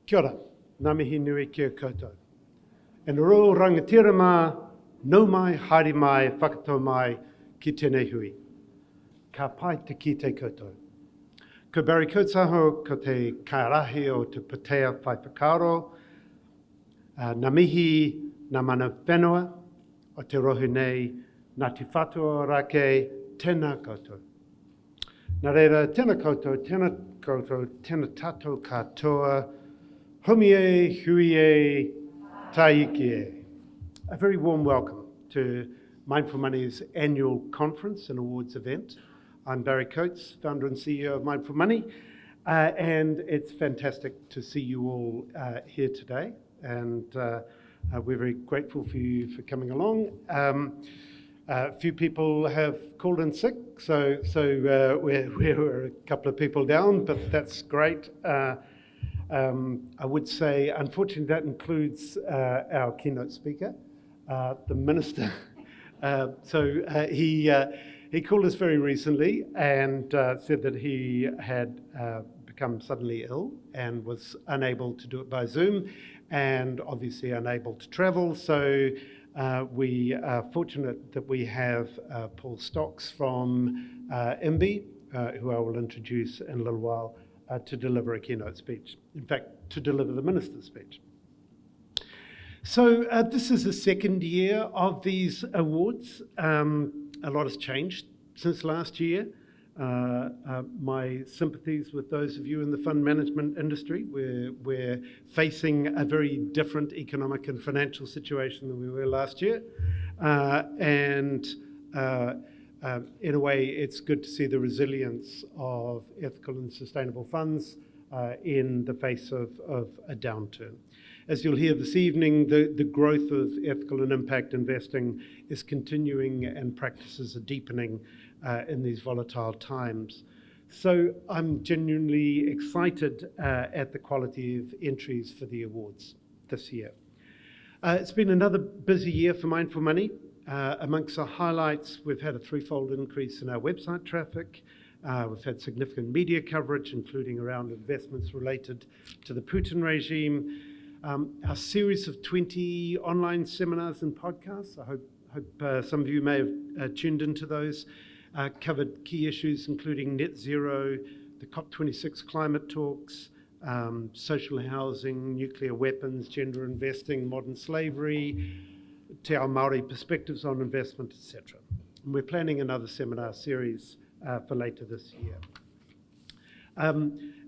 Kia ora, ngā mihi nui kia koutou. E nō rangatira mā, nau mai, haere mai, whakatau mai, ki tēnei hui. Ka pai te ki te koutou. Ko Barry Coates aho, ko te kaiarahi o te Patea Whai Whakaaro, ngā mihi, ngā mana whenua, o te rohu nei, Ngāti Whātua rake, tēnā koutou. Nā reira, tēnā koutou, tēnā tātou katoa, homi e, hui e, taiki e. A very warm welcome to Mindful Money's annual conference and awards event. I'm Barry Coates, founder and CEO of Mindful Money, and it's fantastic to see you all here today, and we're very grateful for you for coming along. A few people have called in sick, so we're a couple of people down, but that's great. I would say, unfortunately, that includes our keynote speaker, the Minister. He called us very recently and said that he had become suddenly ill and was unable to do it by Zoom, and obviously unable to travel. So we are fortunate that we have Paul Stocks from IMBI, who I will introduce in a little while, to deliver a keynote speech. In fact, to deliver the Minister's speech. So this is the second year of these awards. A lot has changed since last year. My sympathies with those of you in the fund management industry. We're facing a very different economic and financial situation than we were last year. In a way, it's good to see the resilience of ethical and sustainable funds in the face of a downturn. As you'll hear this evening, the growth of ethical and impact investing is continuing and practices are deepening in these volatile times. So I'm genuinely excited at the quality of entries for the awards this year. It's been another busy year for Mindful Money. Amongst the highlights, we've had a threefold increase in our website traffic. We've had significant media coverage, including around investments related to the Putin regime. Our series of 20 online seminars and podcasts, I hope some of you may have tuned into those, covered key issues including net zero, the COP26 climate talks, social housing, nuclear weapons, gender investing, modern slavery, Te Ao Māori perspectives on investment, etc. And we're planning another seminar series for later this year.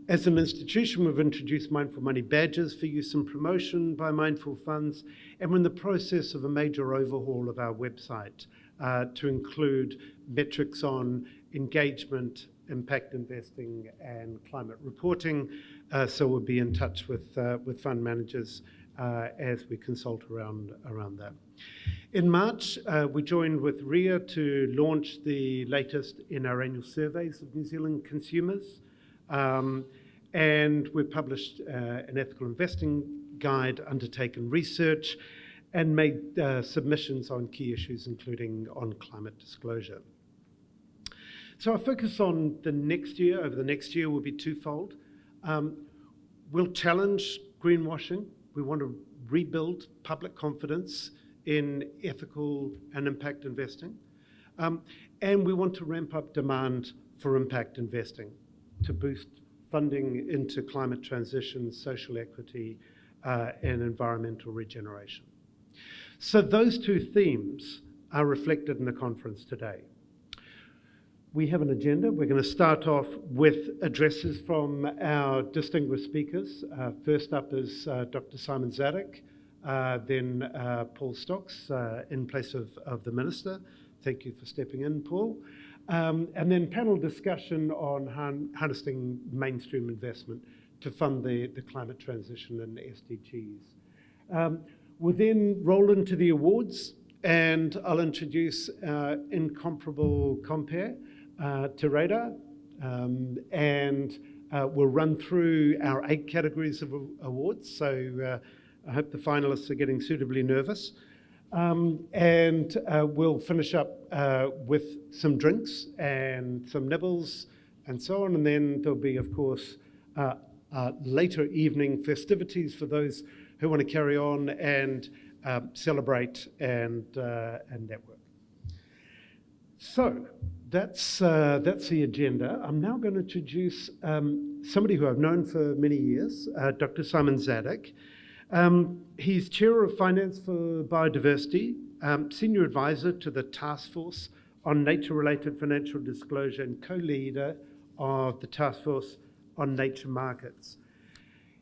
As an institution, we've introduced Mindful Money badges for use and promotion by mindful funds, and we're in the process of a major overhaul of our website to include metrics on engagement, impact investing, and climate reporting. So we'll be in touch with fund managers as we consult around that. In March, we joined with RIA to launch the latest in our annual surveys of New Zealand consumers. And we've published an ethical investing guide, undertaken research, and made submissions on key issues, including on climate disclosure. So our focus on the next year, over the next year, will be twofold. We'll challenge greenwashing. We want to rebuild public confidence in ethical and impact investing. And we want to ramp up demand for impact investing to boost funding into climate transition, social equity, and environmental regeneration. So those two themes are reflected in the conference today. We have an agenda. We're going to start off with addresses from our distinguished speakers. First up is Dr. Simon Zadek, then Paul Stocks in place of the Minister. Thank you for stepping in, Paul. And then panel discussion on harnessing mainstream investment to fund the climate transition and SDGs. We'll then roll into the awards, and I'll introduce incomparable compere, Te Radar, and we'll run through our 8 categories of awards. So I hope the finalists are getting suitably nervous. And we'll finish up with some drinks and some nibbles and so on. And then there'll be, of course, later evening festivities for those who want to carry on and celebrate and network. So that's the agenda. I'm now going to introduce somebody who I've known for many years, Dr. Simon Zadek. He's Chair of Finance for Biodiversity, Senior Advisor to the Task Force on Nature-Related Financial Disclosure and co-leader of the Task Force on Nature Markets.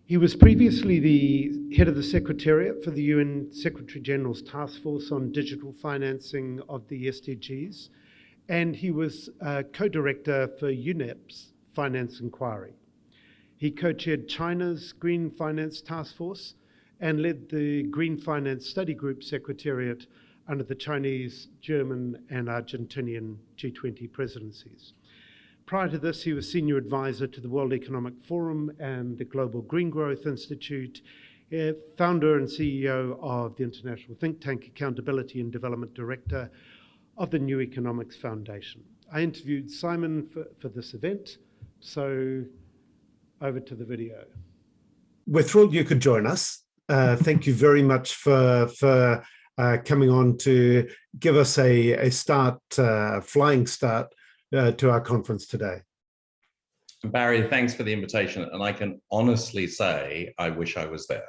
He was previously the head of the Secretariat for the UN Secretary-General's Task Force on Digital Financing of the SDGs, and he was co-director for UNEP's Finance Inquiry. He co-chaired China's Green Finance Task Force and led the Green Finance Study Group Secretariat under the Chinese, German, and Argentinian G20 presidencies. Prior to this, he was senior advisor to the World Economic Forum and the Global Green Growth Institute, founder and CEO of the international think tank Accountability and Development Director of the New Economics Foundation. I interviewed Simon for this event, so over to the video. We're thrilled you could join us. Thank you very much for coming on to give us a start, flying start to our conference today. Barry, thanks for the invitation. And I can honestly say, I wish I was there.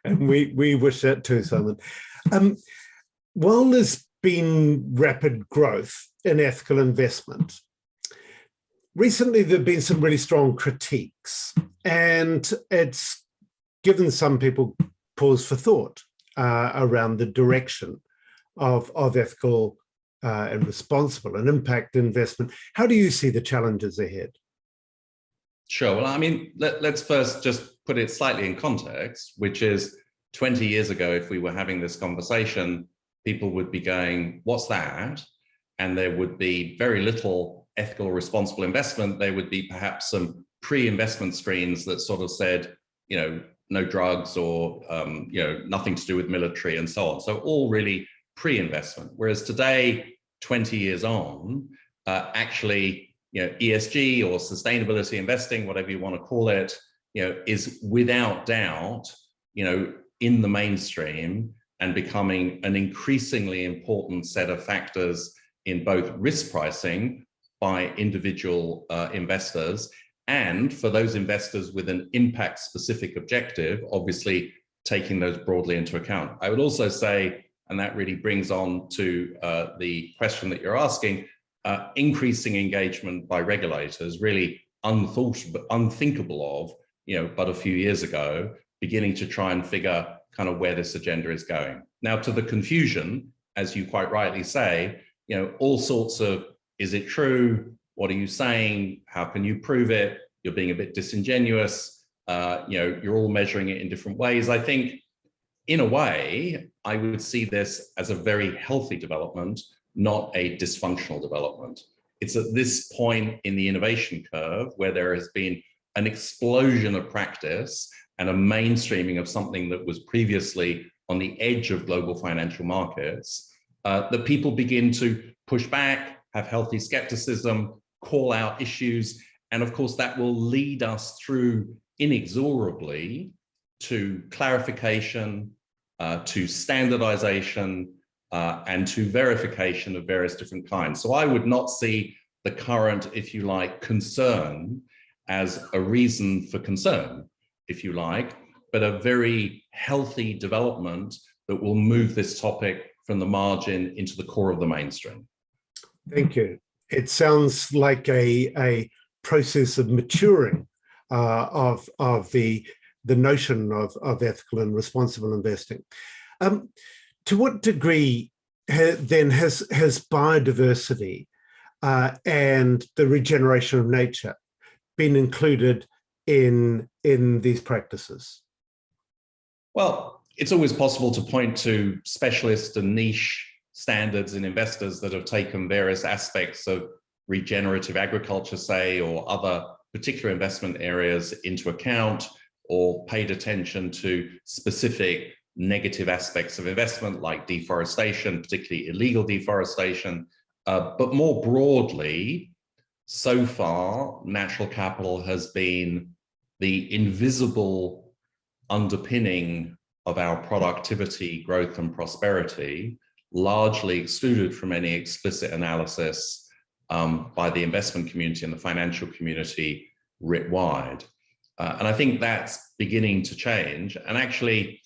And we wish that too, Simon. While there's been rapid growth in ethical investment, recently there have been some really strong critiques, and it's given some people pause for thought around the direction of ethical and responsible and impact investment. How do you see the challenges ahead? Sure. Well, I mean, let's first just put it slightly in context, which is 20 years ago, if we were having this conversation, people would be going, what's that? And there would be very little ethical responsible investment. There would be perhaps some pre-investment screens that sort of said, you know, no drugs or, you know, nothing to do with military and so on. So all really pre-investment. Whereas today, 20 years on, actually, you know, ESG or sustainability investing, whatever you want to call it, you know, is without doubt, you know, in the mainstream and becoming an increasingly important set of factors in both risk pricing by individual investors and for those investors with an impact specific objective, obviously taking those broadly into account. I would also say, and that really brings on to the question that you're asking, increasing engagement by regulators, really unthinkable of, you know, but a few years ago, beginning to try and figure kind of where this agenda is going. Now, to the confusion, as you quite rightly say, you know, all sorts of, is it true? What are you saying? How can you prove it? You're being a bit disingenuous. You know, you're all measuring it in different ways. I think, in a way, I would see this as a very healthy development, not a dysfunctional development. It's at this point in the innovation curve where there has been an explosion of practice and a mainstreaming of something that was previously on the edge of global financial markets, that people begin to push back, have healthy skepticism, call out issues. And of course, that will lead us through inexorably to clarification, to standardization, and to verification of various different kinds. So I would not see the current, if you like, concern as a reason for concern, if you like, but a very healthy development that will move this topic from the margin into the core of the mainstream. Thank you. It sounds like a process of maturing of the notion of ethical and responsible investing. To what degree then has biodiversity and the regeneration of nature been included in these practices? Well, it's always possible to point to specialist and niche standards and investors that have taken various aspects of regenerative agriculture, say, or other particular investment areas into account, or paid attention to specific negative aspects of investment like deforestation, particularly illegal deforestation. But more broadly, so far, natural capital has been the invisible underpinning of our productivity, growth, and prosperity, largely excluded from any explicit analysis by the investment community and the financial community writ wide. And I think that's beginning to change. And actually,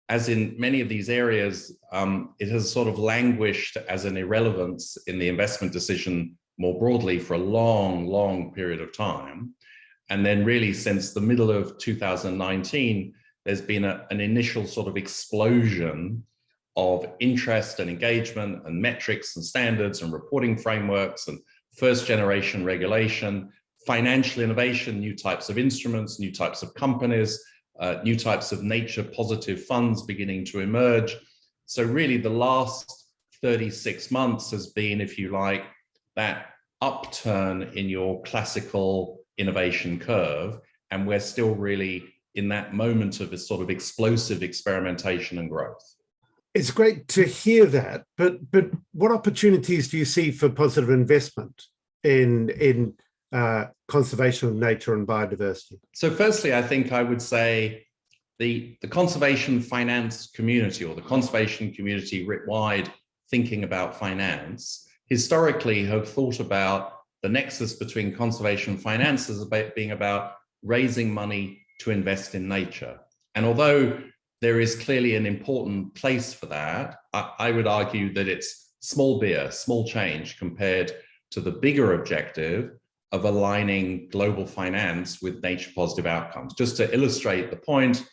as in many of these areas, it has sort of languished as an irrelevance in the investment decision more broadly for a long, long period of time. And then really since the middle of 2019, there's been an initial sort of explosion of interest and engagement and metrics and standards and reporting frameworks and first generation regulation, financial innovation, new types of instruments, new types of companies, new types of nature positive funds beginning to emerge. So really the last 36 months has been, if you like, that upturn in your classical innovation curve. And we're still really in that moment of this sort of explosive experimentation and growth. It's great to hear that, but what opportunities do you see for positive investment in conservation of nature and biodiversity? So firstly, I think I would say the conservation finance community, or the conservation community writ wide thinking about finance, historically have thought about the nexus between conservation finance as being about raising money to invest in nature. And although there is clearly an important place for that, I would argue that it's small beer, small change compared to the bigger objective of aligning global finance with nature positive outcomes. Just to illustrate the point,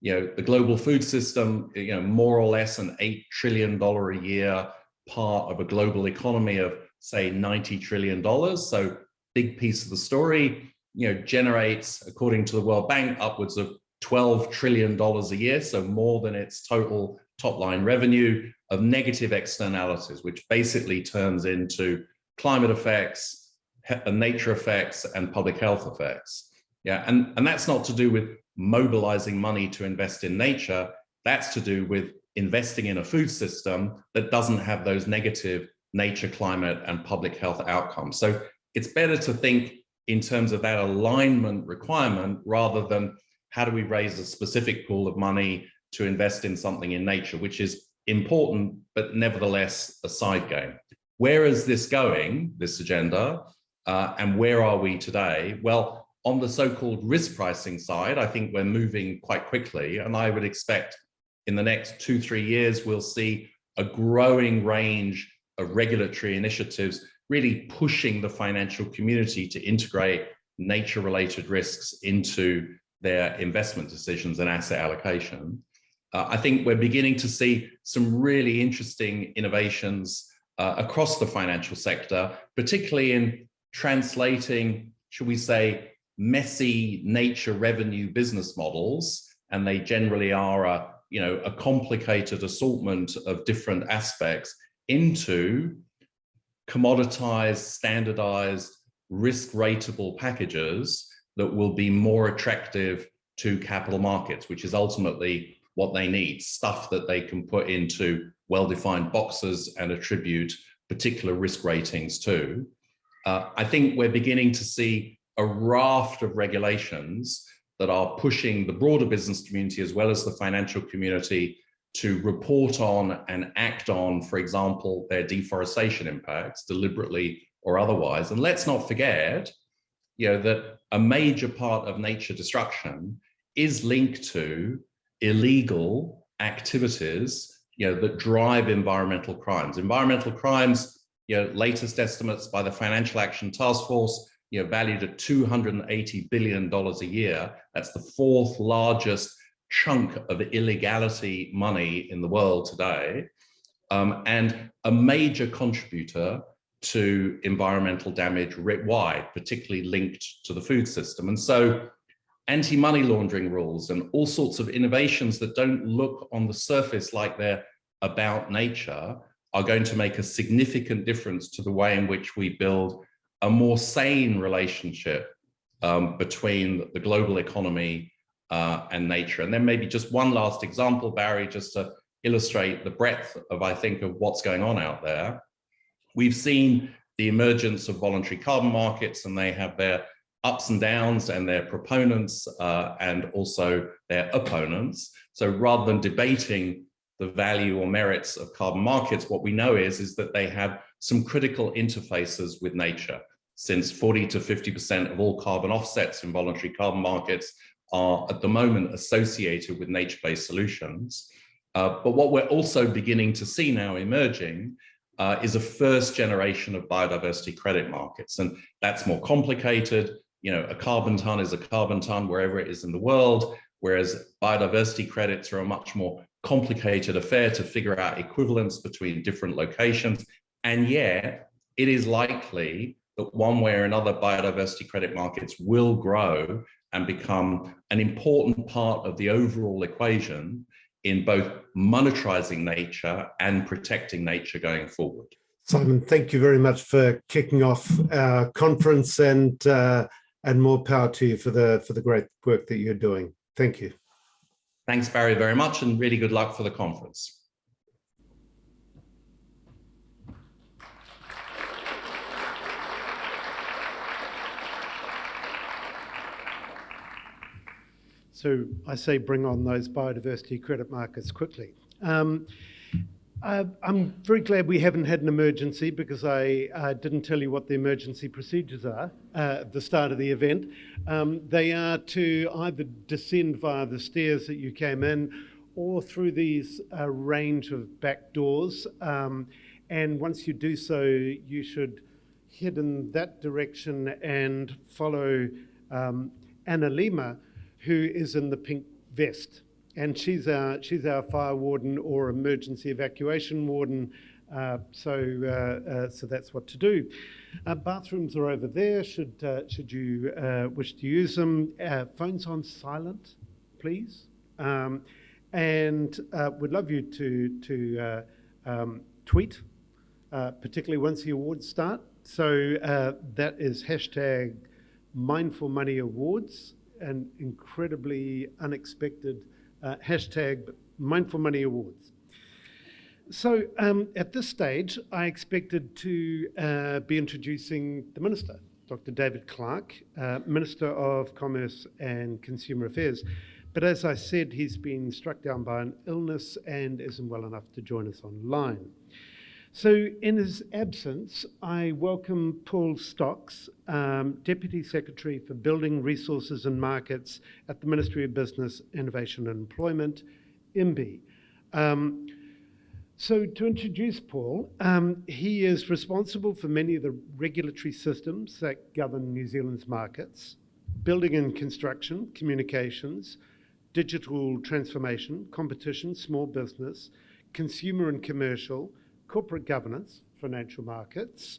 the global food system, more or less an $8 trillion a year part of a global economy of, say, $90 trillion. So big piece of the story, generates, according to the World Bank, upwards of $12 trillion a year, so more than its total top line revenue, of negative externalities, which basically turns into climate effects, nature effects, and public health effects. Yeah, and that's not to do with mobilizing money to invest in nature. That's to do with investing in a food system that doesn't have those negative nature, climate, and public health outcomes. So it's better to think in terms of that alignment requirement rather than how do we raise a specific pool of money to invest in something in nature, which is important, but nevertheless a side game. Where is this going, this agenda, and where are we today? Well, on the so-called risk pricing side, I think we're moving quite quickly, and I would expect in the next 2-3 years, we'll see a growing range of regulatory initiatives really pushing the financial community to integrate nature-related risks into their investment decisions and asset allocation. I think we're beginning to see some really interesting innovations across the financial sector, particularly in translating, should we say, messy nature revenue business models, and they generally are a complicated assortment of different aspects, into commoditized, standardized, risk-ratable packages that will be more attractive to capital markets, which is ultimately what they need, stuff that they can put into well-defined boxes and attribute particular risk ratings to. I think we're beginning to see a raft of regulations that are pushing the broader business community as well as the financial community to report on and act on, for example, their deforestation impacts, deliberately or otherwise. And let's not forget, that a major part of nature destruction is linked to illegal activities, that drive environmental crimes. Environmental crimes, latest estimates by the Financial Action Task Force, valued at $280 billion a year. That's the fourth largest chunk of illegality money in the world today, and a major contributor to environmental damage writ wide, particularly linked to the food system. And so anti-money laundering rules and all sorts of innovations that don't look on the surface like they're about nature are going to make a significant difference to the way in which we build a more sane relationship between the global economy and nature. And then maybe just one last example, Barry, just to illustrate the breadth of, I think, of what's going on out there. We've seen the emergence of voluntary carbon markets, and they have their ups and downs and their proponents and also their opponents. So rather than debating the value or merits of carbon markets, what we know is that they have some critical interfaces with nature. Since 40 to 50% of all carbon offsets in voluntary carbon markets are at the moment associated with nature-based solutions. But what we're also beginning to see now emerging is a first generation of biodiversity credit markets. And that's more complicated. You know, a carbon ton is a carbon ton wherever it is in the world, whereas biodiversity credits are a much more complicated affair to figure out equivalence between different locations. And yet it is likely that one way or another biodiversity credit markets will grow and become an important part of the overall equation in both monetizing nature and protecting nature going forward. Simon, thank you very much for kicking off our conference, and more power to you for the great work that you're doing. Thank you. Thanks, Barry, very much, and really good luck for the conference. So I say bring on those biodiversity credit markets quickly. I'm very glad we haven't had an emergency, because I didn't tell you what the emergency procedures are at the start of the event. They are to either descend via the stairs that you came in or through these range of back doors. And once you do so, you should head in that direction and follow Anna Lima, who is in the pink vest. And she's our fire warden or emergency evacuation warden. So that's what to do. Bathrooms are over there. Should you wish to use them, phones on silent, please. And we'd love you to tweet, particularly once the awards start. So that is hashtag Mindful Money Awards, an incredibly unexpected hashtag Mindful Money Awards. So at this stage, I expected to be introducing the Minister, Dr. David Clark, Minister of Commerce and Consumer Affairs. But as I said, he's been struck down by an illness and isn't well enough to join us online. So in his absence, I welcome Paul Stocks, Deputy Secretary for Building, Resources and Markets at the Ministry of Business, Innovation and Employment, MBIE. So to introduce Paul, he is responsible for many of the regulatory systems that govern New Zealand's markets: building and construction, communications, digital transformation, competition, small business, consumer and commercial, corporate governance, financial markets,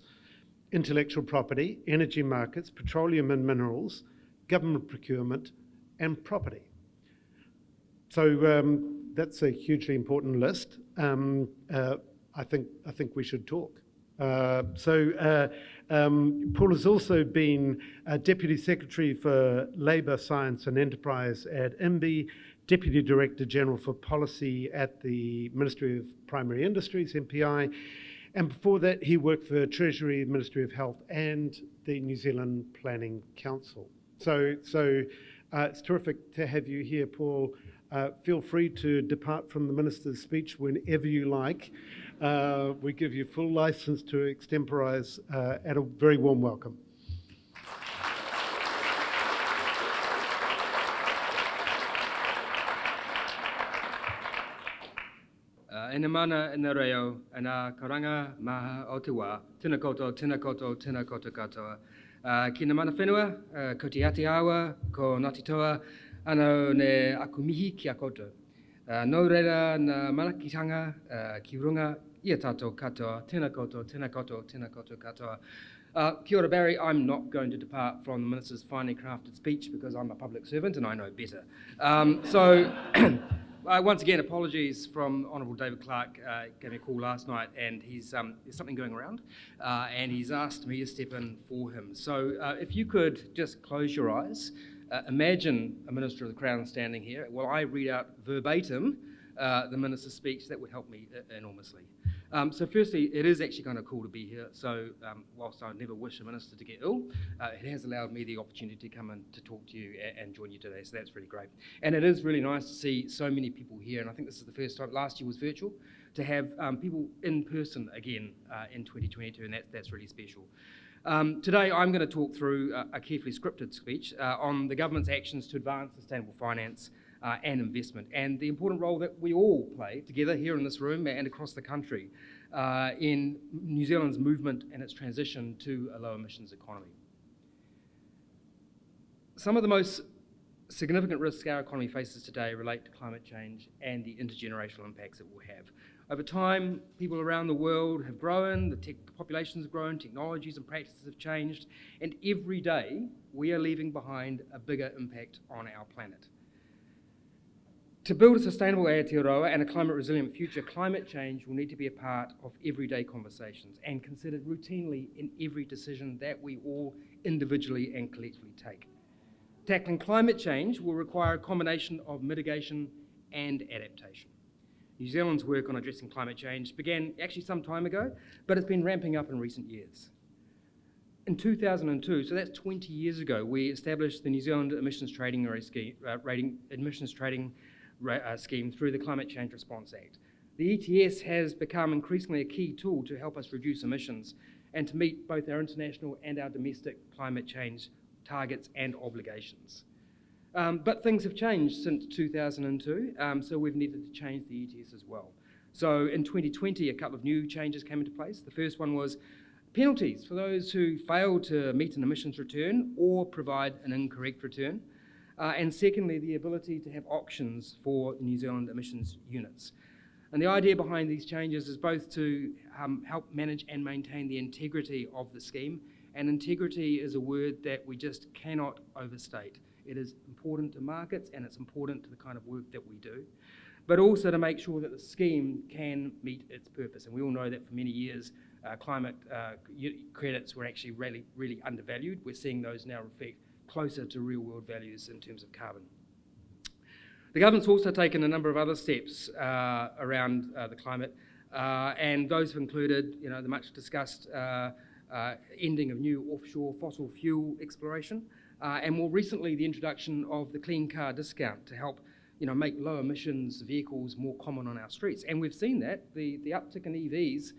intellectual property, energy markets, petroleum and minerals, government procurement, and property. So that's a hugely important list. I think we should talk. Paul has also been Deputy Secretary for Labour, Science and Enterprise at MBIE, Deputy Director General for Policy at the Ministry of Primary Industries, MPI, and before that he worked for Treasury, Ministry of Health and the New Zealand Planning Council. So it's terrific to have you here, Paul. Feel free to depart from the Minister's speech whenever you like. We give you full license to extemporise and a very warm welcome. Ena mana, ena reo, ena karanga maha o te wā, tēnā koutou, tēnā koutou, tēnā koutou katoa. Ki na mana whenua, ko te Atiawa, ko Ngāti Toa, anō ne aku mihi ki a koutou. Nō reira na malakitanga, ki runga, ia tātou katoa, tēnā koutou, tēnā koutou, tēnā koutou katoa. Kia ora, Barry. I'm not going to depart from the Minister's finely crafted speech because I'm a public servant and I know better. Once again, apologies from Honourable David Clark. Gave me a call last night and there's something going around and he's asked me to step in for him. So if you could just close your eyes, imagine a Minister of the Crown standing here while I read out verbatim the Minister's speech. That would help me enormously. So firstly, it is actually kind of cool to be here. So whilst I never wish a minister to get ill, it has allowed me the opportunity to come and to talk to you and join you today. So that's really great. And it is really nice to see so many people here. And I think this is the first time, last year was virtual, to have people in person again in 2022, and that's really special. Today I'm going to talk through a carefully scripted speech on the government's actions to advance sustainable finance and investment, and the important role that we all play together here in this room and across the country in New Zealand's movement and its transition to a low emissions economy. Some of the most significant risks our economy faces today relate to climate change and the intergenerational impacts it will have. Over time, people around the world have grown, the populations have grown, technologies and practices have changed, and every day we are leaving behind a bigger impact on our planet. To build a sustainable Aotearoa and a climate-resilient future, climate change will need to be a part of everyday conversations and considered routinely in every decision that we all individually and collectively take. Tackling climate change will require a combination of mitigation and adaptation. New Zealand's work on addressing climate change began actually some time ago, but it's been ramping up in recent years. In 2002, so that's 20 years ago, we established the New Zealand Emissions Trading Scheme through the Climate Change Response Act. The ETS has become increasingly a key tool to help us reduce emissions and to meet both our international and our domestic climate change targets and obligations. But things have changed since 2002, so we've needed to change the ETS as well. So in 2020, a couple of new changes came into place. The first one was penalties for those who fail to meet an emissions return or provide an incorrect return. And secondly, the ability to have auctions for New Zealand emissions units. And the idea behind these changes is both to help manage and maintain the integrity of the scheme, and integrity is a word that we just cannot overstate. It is important to markets and it's important to the kind of work that we do, but also to make sure that the scheme can meet its purpose. And we all know that for many years, climate credits were actually really undervalued. We're seeing those now reflect closer to real world values in terms of carbon. The government's also taken a number of other steps around the climate, and those have included, the much discussed ending of new offshore fossil fuel exploration, and more recently the introduction of the clean car discount to help make low emissions vehicles more common on our streets. And we've seen that the uptick in EVs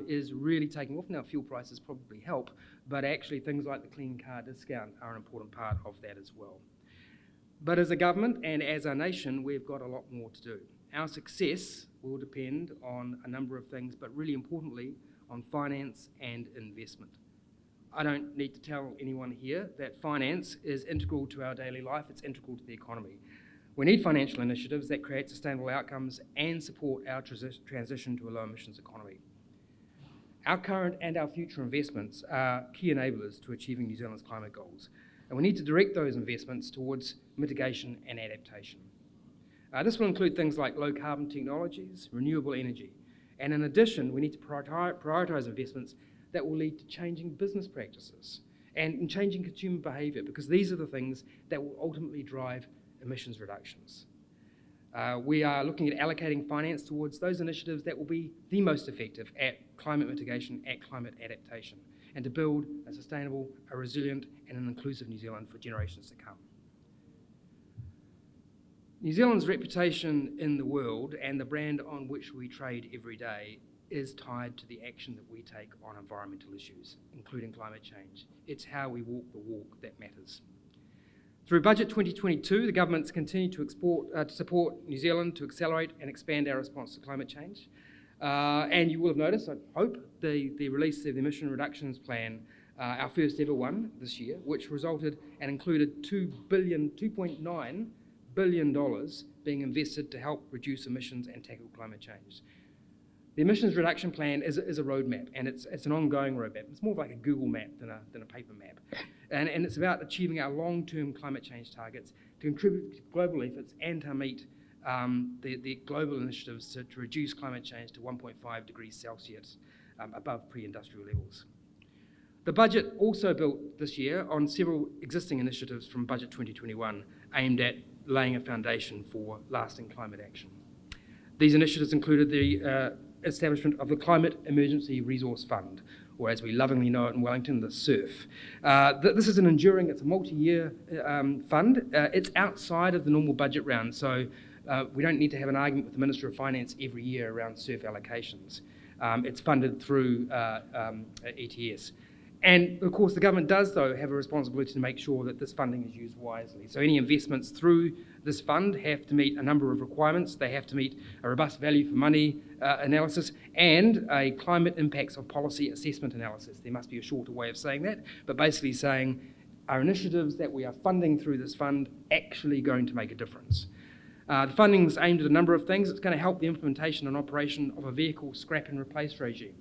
is really taking off. Now fuel prices probably help, but actually things like the clean car discount are an important part of that as well. But as a government and as a nation, we've got a lot more to do. Our success will depend on a number of things, but really importantly on finance and investment. I don't need to tell anyone here that finance is integral to our daily life, it's integral to the economy. We need financial initiatives that create sustainable outcomes and support our transition to a low emissions economy. Our current and our future investments are key enablers to achieving New Zealand's climate goals, and we need to direct those investments towards mitigation and adaptation. This will include things like low carbon technologies, renewable energy, and in addition, we need to prioritise investments that will lead to changing business practices and changing consumer behaviour, because these are the things that will ultimately drive emissions reductions. We are looking at allocating finance towards those initiatives that will be the most effective at climate mitigation, at climate adaptation, and to build a sustainable, a resilient and an inclusive New Zealand for generations to come. New Zealand's reputation in the world and the brand on which we trade every day is tied to the action that we take on environmental issues, including climate change. It's how we walk the walk that matters. Through Budget 2022, the government's continued to support New Zealand to accelerate and expand our response to climate change. And you will have noticed, I hope, the release of the emission reductions plan, our first ever one this year, which resulted and included $2.9 billion being invested to help reduce emissions and tackle climate change. The emissions reduction plan is a roadmap, and it's an ongoing roadmap. It's more like a Google map than a paper map. And it's about achieving our long-term climate change targets, to contribute to global efforts and to meet the global initiatives to reduce climate change to 1.5 degrees Celsius above pre-industrial levels. The budget also built this year on several existing initiatives from Budget 2021 aimed at laying a foundation for lasting climate action. These initiatives included the establishment of the Climate Emergency Resource Fund, or as we lovingly know it in Wellington, the CERF. This is it's a multi-year fund. It's outside of the normal budget round, so we don't need to have an argument with the Minister of Finance every year around CERF allocations. It's funded through ETS. And of course, the government does, though, have a responsibility to make sure that this funding is used wisely. So any investments through this fund have to meet a number of requirements. They have to meet a robust value for money analysis and a climate impacts of policy assessment analysis. There must be a shorter way of saying that, but basically saying, are initiatives that we are funding through this fund actually going to make a difference? The funding is aimed at a number of things. It's going to help the implementation and operation of a vehicle scrap and replace regime.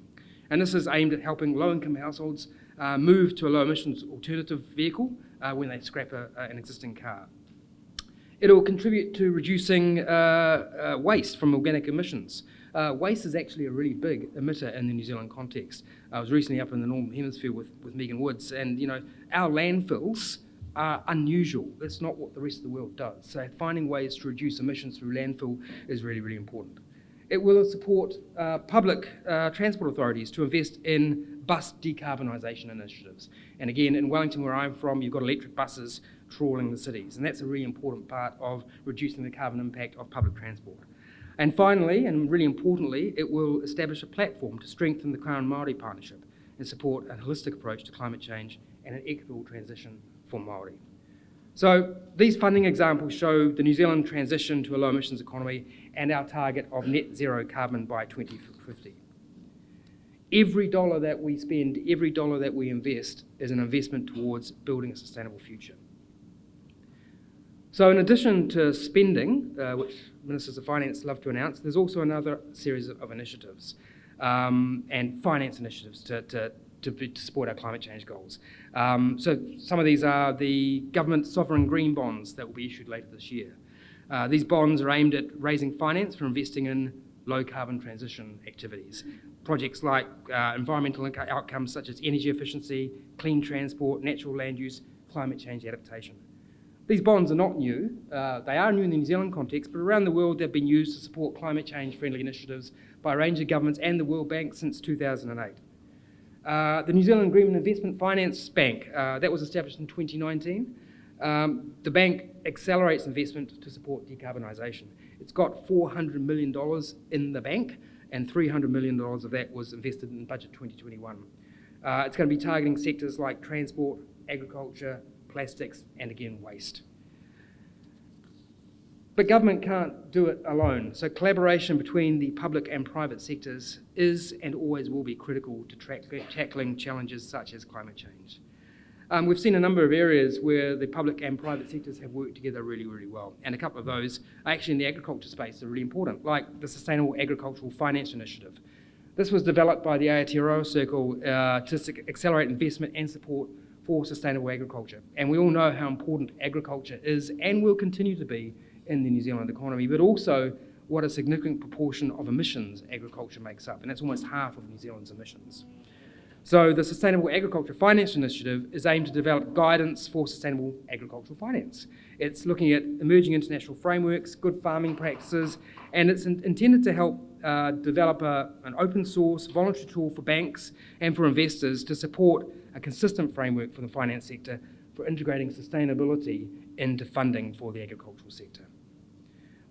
And this is aimed at helping low-income households move to a low-emissions alternative vehicle when they scrap an existing car. It will contribute to reducing waste from organic emissions. Waste is actually a really big emitter in the New Zealand context. I was recently up in the Northern Hemisphere with Megan Woods, and our landfills are unusual. That's not what the rest of the world does. So finding ways to reduce emissions through landfill is really, really important. It will support public transport authorities to invest in bus decarbonisation initiatives. And again, in Wellington, where I'm from, you've got electric buses trawling the cities, and that's a really important part of reducing the carbon impact of public transport. And finally, and really importantly, it will establish a platform to strengthen the Crown Māori partnership and support a holistic approach to climate change and an equitable transition for Māori. So these funding examples show the New Zealand transition to a low emissions economy and our target of net zero carbon by 2050. Every dollar that we spend, every dollar that we invest is an investment towards building a sustainable future. So in addition to spending, which Ministers of Finance love to announce, there's also another series of initiatives and finance initiatives to support our climate change goals. So some of these are the government sovereign green bonds that will be issued later this year. These bonds are aimed at raising finance for investing in low carbon transition activities. Projects like environmental outcomes such as energy efficiency, clean transport, natural land use, climate change adaptation. These bonds are not new. They are new in the New Zealand context, but around the world they've been used to support climate change friendly initiatives by a range of governments and the World Bank since 2008. The New Zealand Green Investment Finance Bank, that was established in 2019. The bank accelerates investment to support decarbonisation. It's got $400 million in the bank, and $300 million of that was invested in budget 2021. It's going to be targeting sectors like transport, agriculture, plastics, and again, waste. But government can't do it alone, so collaboration between the public and private sectors is and always will be critical to tackling challenges such as climate change. We've seen a number of areas where the public and private sectors have worked together really, really well, and a couple of those are actually in the agriculture space are really important, like the Sustainable Agricultural Finance Initiative. This was developed by the Aotearoa Circle to accelerate investment and support for sustainable agriculture. And we all know how important agriculture is and will continue to be in the New Zealand economy, but also what a significant proportion of emissions agriculture makes up, and that's almost half of New Zealand's emissions. So the Sustainable Agriculture Finance Initiative is aimed to develop guidance for sustainable agricultural finance. It's looking at emerging international frameworks, good farming practices, and it's intended to help develop an open source voluntary tool for banks and for investors to support a consistent framework for the finance sector for integrating sustainability into funding for the agricultural sector.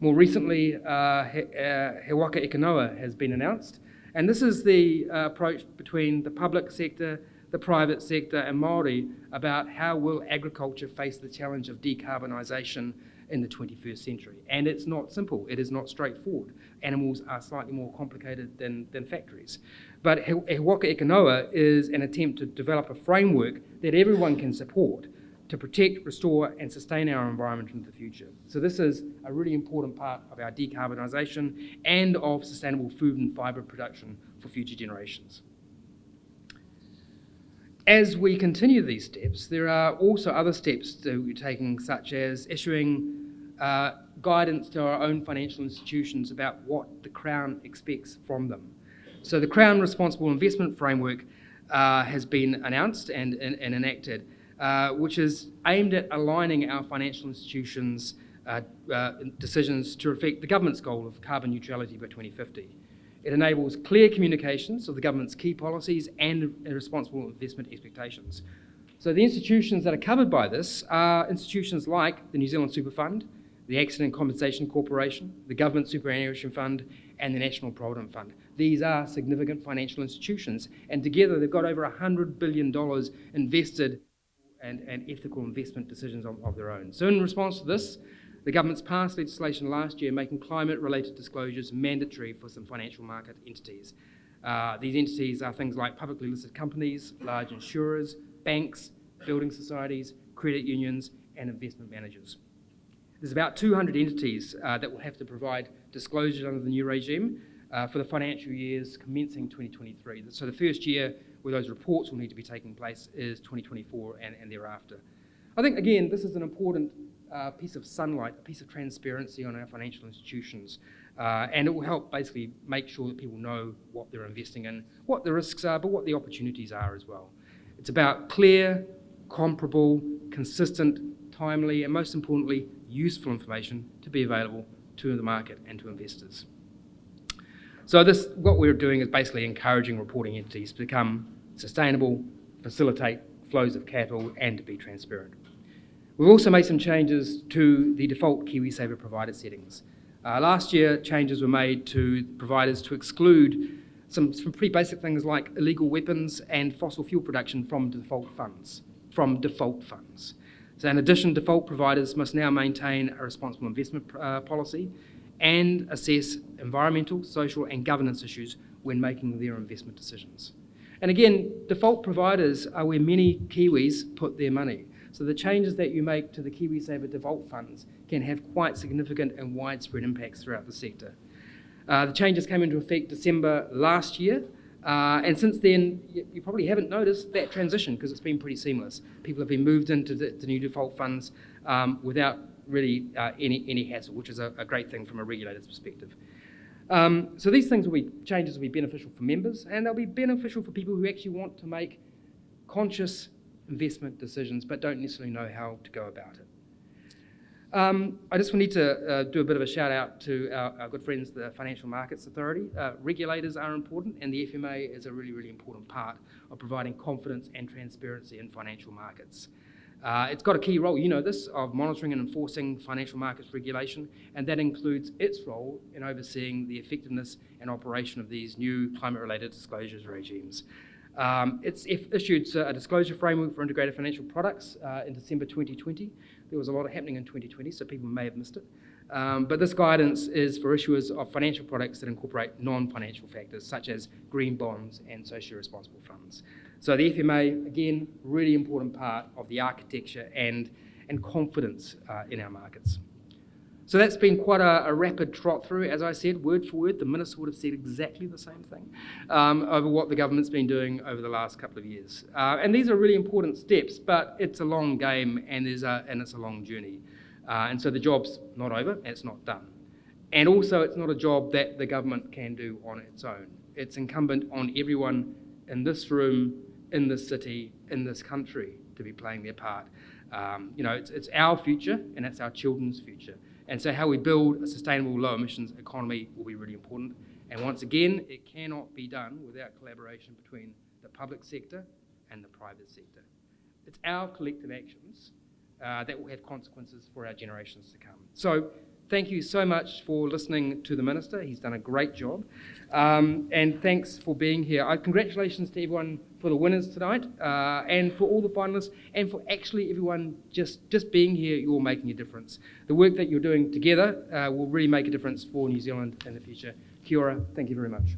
More recently, He Waka Eke Noa has been announced, and this is the approach between the public sector, the private sector and Māori about how will agriculture face the challenge of decarbonisation in the 21st century. And it's not simple, it is not straightforward. Animals are slightly more complicated than factories. But He Waka Eke Noa is an attempt to develop a framework that everyone can support to protect, restore and sustain our environment into the future. So this is a really important part of our decarbonisation and of sustainable food and fibre production for future generations. As we continue these steps, there are also other steps that we're taking, such as issuing guidance to our own financial institutions about what the Crown expects from them. So the Crown Responsible Investment Framework has been announced and enacted, which is aimed at aligning our financial institutions' decisions to reflect the government's goal of carbon neutrality by 2050. It enables clear communications of the government's key policies and responsible investment expectations. So the institutions that are covered by this are institutions like the New Zealand Super Fund, the Accident Compensation Corporation, the Government Superannuation Fund, and the National Provident Fund. These are significant financial institutions, and together they've got over $100 billion invested and ethical investment decisions of their own. So in response to this, the government's passed legislation last year making climate-related disclosures mandatory for some financial market entities. These entities are things like publicly listed companies, large insurers, banks, building societies, credit unions, and investment managers. There's about 200 entities that will have to provide disclosures under the new regime for the financial years commencing 2023. So the first year where those reports will need to be taking place is 2024 and thereafter. I think, again, this is an important piece of sunlight, a piece of transparency on our financial institutions, and it will help basically make sure that people know what they're investing in, what the risks are, but what the opportunities are as well. It's about clear, comparable, consistent, timely, and most importantly, useful information to be available to the market and to investors. So what we're doing is basically encouraging reporting entities to become sustainable, facilitate flows of capital, and to be transparent. We've also made some changes to the default KiwiSaver provider settings. Last year, changes were made to providers to exclude some pretty basic things like illegal weapons and fossil fuel production from default funds. So in addition, default providers must now maintain a responsible investment policy and assess environmental, social, and governance issues when making their investment decisions. And again, default providers are where many Kiwis put their money. So the changes that you make to the KiwiSaver default funds can have quite significant and widespread impacts throughout the sector. The changes came into effect December last year, and since then, you probably haven't noticed that transition because it's been pretty seamless. People have been moved into the new default funds without really any hassle, which is a great thing from a regulator's perspective. So these changes will be beneficial for members, and they'll be beneficial for people who actually want to make conscious investment decisions but don't necessarily know how to go about it. I just need to do a bit of a shout out to our good friends, the Financial Markets Authority. Regulators are important, and the FMA is a really, really important part of providing confidence and transparency in financial markets. It's got a key role, you know this, of monitoring and enforcing financial markets regulation, and that includes its role in overseeing the effectiveness and operation of these new climate-related disclosures regimes. It's issued a disclosure framework for integrated financial products in December 2020. There was a lot happening in 2020, so people may have missed it. But this guidance is for issuers of financial products that incorporate non-financial factors, such as green bonds and socially responsible funds. So the FMA, again, really important part of the architecture and confidence in our markets. So that's been quite a rapid trot through. As I said, word for word, the Minister would have said exactly the same thing over what the government's been doing over the last couple of years. And these are really important steps, but it's a long game and it's a long journey. And so the job's not over and it's not done. And also it's not a job that the government can do on its own. It's incumbent on everyone in this room, in this city, in this country to be playing their part. It's our future and it's our children's future. And so how we build a sustainable low emissions economy will be really important. And once again, it cannot be done without collaboration between the public sector and the private sector. It's our collective actions that will have consequences for our generations to come. So thank you so much for listening to the Minister. He's done a great job. And thanks for being here. Congratulations to everyone for the winners tonight and for all the finalists and for actually everyone just being here. You're making a difference. The work that you're doing together will really make a difference for New Zealand in the future. Kia ora. Thank you very much.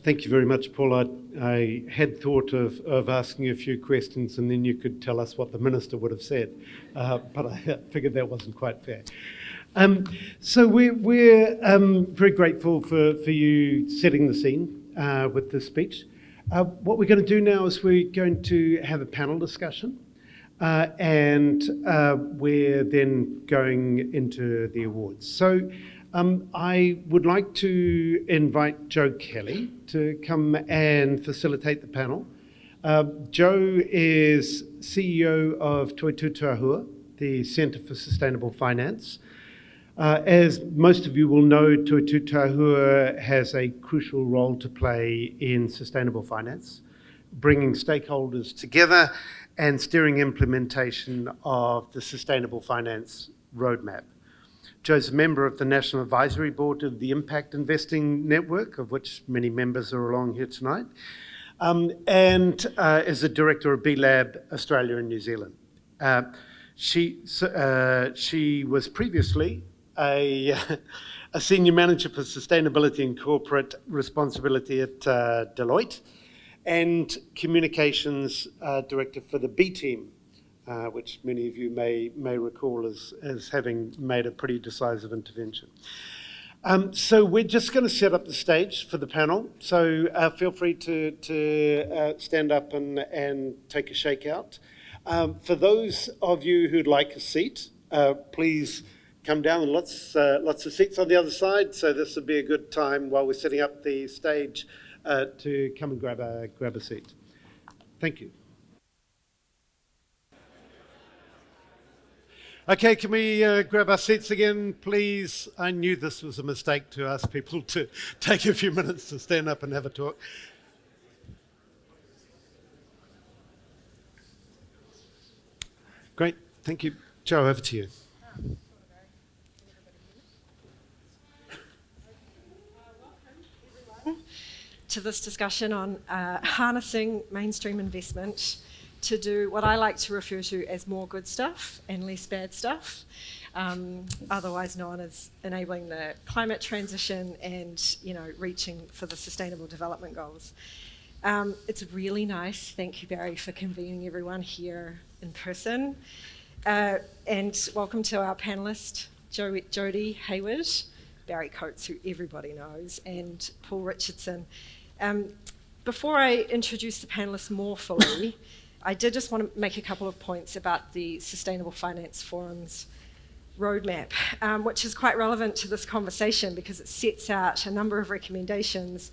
Thank you very much, Paul. I had thought of asking you a few questions and then you could tell us what the Minister would have said, but I figured that wasn't quite fair. So we're very grateful for you setting the scene with this speech. What we're going to do now is we're going to have a panel discussion and we're then going into the awards. So I would like to invite Joe Kelly to come and facilitate the panel. Joe is CEO of Toitū Tāhua, the Centre for Sustainable Finance. As most of you will know, Toitū Tāhua has a crucial role to play in sustainable finance, bringing stakeholders together and steering implementation of the Sustainable Finance Roadmap. Joe's a member of the National Advisory Board of the Impact Investing Network, of which many members are along here tonight, and is a director of B-Lab Australia and New Zealand. She was previously a senior manager for sustainability and corporate responsibility at Deloitte, and communications director for the B Team, which many of you may recall as having made a pretty decisive intervention. So we're just going to set up the stage for the panel. So feel free to stand up and take a shakeout. For those of you who'd like a seat, please come down, and lots of seats on the other side. So this would be a good time while we're setting up the stage to come and grab a seat. Thank you. Okay, can we grab our seats again, please? I knew this was a mistake to ask people to take a few minutes to stand up and have a talk. Great, thank you. Joe, over to you. To this discussion on harnessing mainstream investment to do what I like to refer to as more good stuff and less bad stuff, otherwise known as enabling the climate transition and, reaching for the Sustainable Development Goals. It's really nice, thank you Barry for convening everyone here in person, and welcome to our panellists, Jody Hayward, Barry Coates, who everybody knows, and Paul Richardson. Before I introduce the panellists more fully, I did just want to make a couple of points about the Sustainable Finance Forum's roadmap, which is quite relevant to this conversation because it sets out a number of recommendations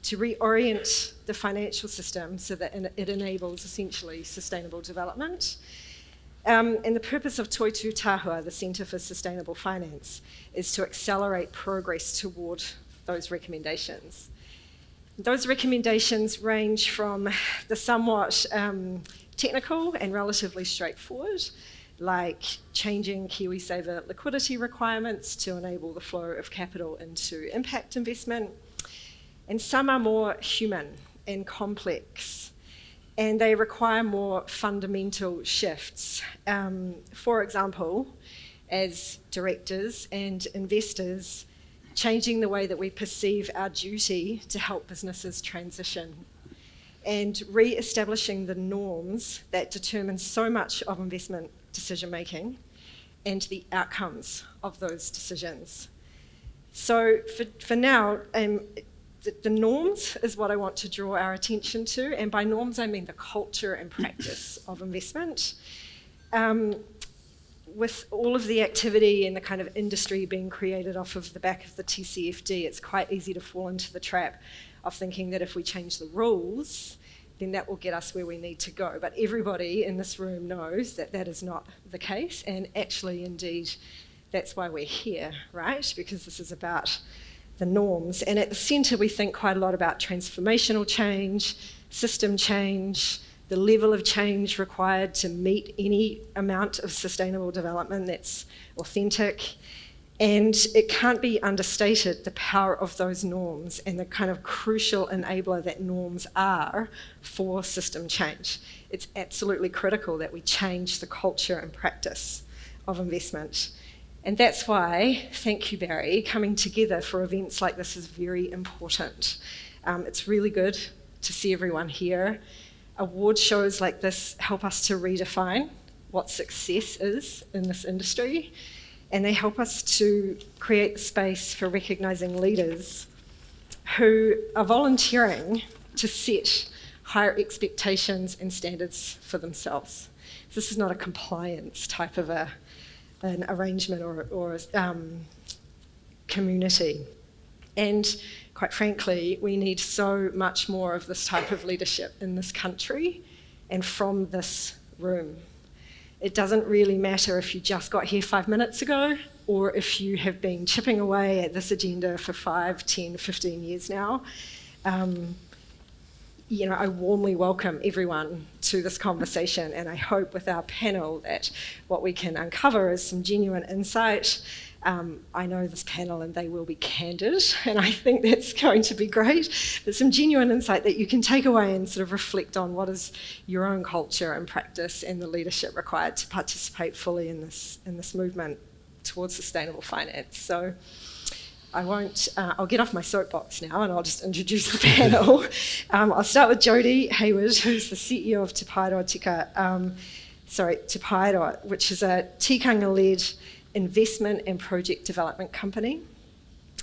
to reorient the financial system so that it enables essentially sustainable development. And the purpose of Toitū Tāhua, the Centre for Sustainable Finance, is to accelerate progress toward those recommendations. Those recommendations range from the somewhat technical and relatively straightforward, like changing KiwiSaver liquidity requirements to enable the flow of capital into impact investment. And some are more human and complex, and they require more fundamental shifts. For example, as directors and investors, changing the way that we perceive our duty to help businesses transition, and re-establishing the norms that determine so much of investment decision-making and the outcomes of those decisions. So for now, the norms is what I want to draw our attention to, and by norms I mean the culture and practice of investment. With all of the activity and the kind of industry being created off of the back of the TCFD, it's quite easy to fall into the trap of thinking that if we change the rules, then that will get us where we need to go. But everybody in this room knows that that is not the case, and actually, indeed, that's why we're here, right? Because this is about the norms. And at the centre, we think quite a lot about transformational change, system change, the level of change required to meet any amount of sustainable development that's authentic. And it can't be understated the power of those norms and the kind of crucial enabler that norms are for system change. It's absolutely critical that we change the culture and practice of investment. And that's why, thank you Barry, coming together for events like this is very important. It's really good to see everyone here. Award shows like this help us to redefine what success is in this industry, and they help us to create space for recognising leaders who are volunteering to set higher expectations and standards for themselves. This is not a compliance type of an arrangement or community. And quite frankly, we need so much more of this type of leadership in this country and from this room. It doesn't really matter if you just got here 5 minutes ago or if you have been chipping away at this agenda for 5, 10, 15 years now. I warmly welcome everyone to this conversation, and I hope with our panel that what we can uncover is some genuine insight. I know this panel and they will be candid, and I think that's going to be great. But some genuine insight that you can take away and sort of reflect on what is your own culture and practice and the leadership required to participate fully in this movement towards sustainable finance. So I'll get off my soapbox now and I'll just introduce the panel. I'll start with Jodie Hayward, who's the CEO of Te Paeroa Te Paeroa, which is a tikanga-led investment and project development company.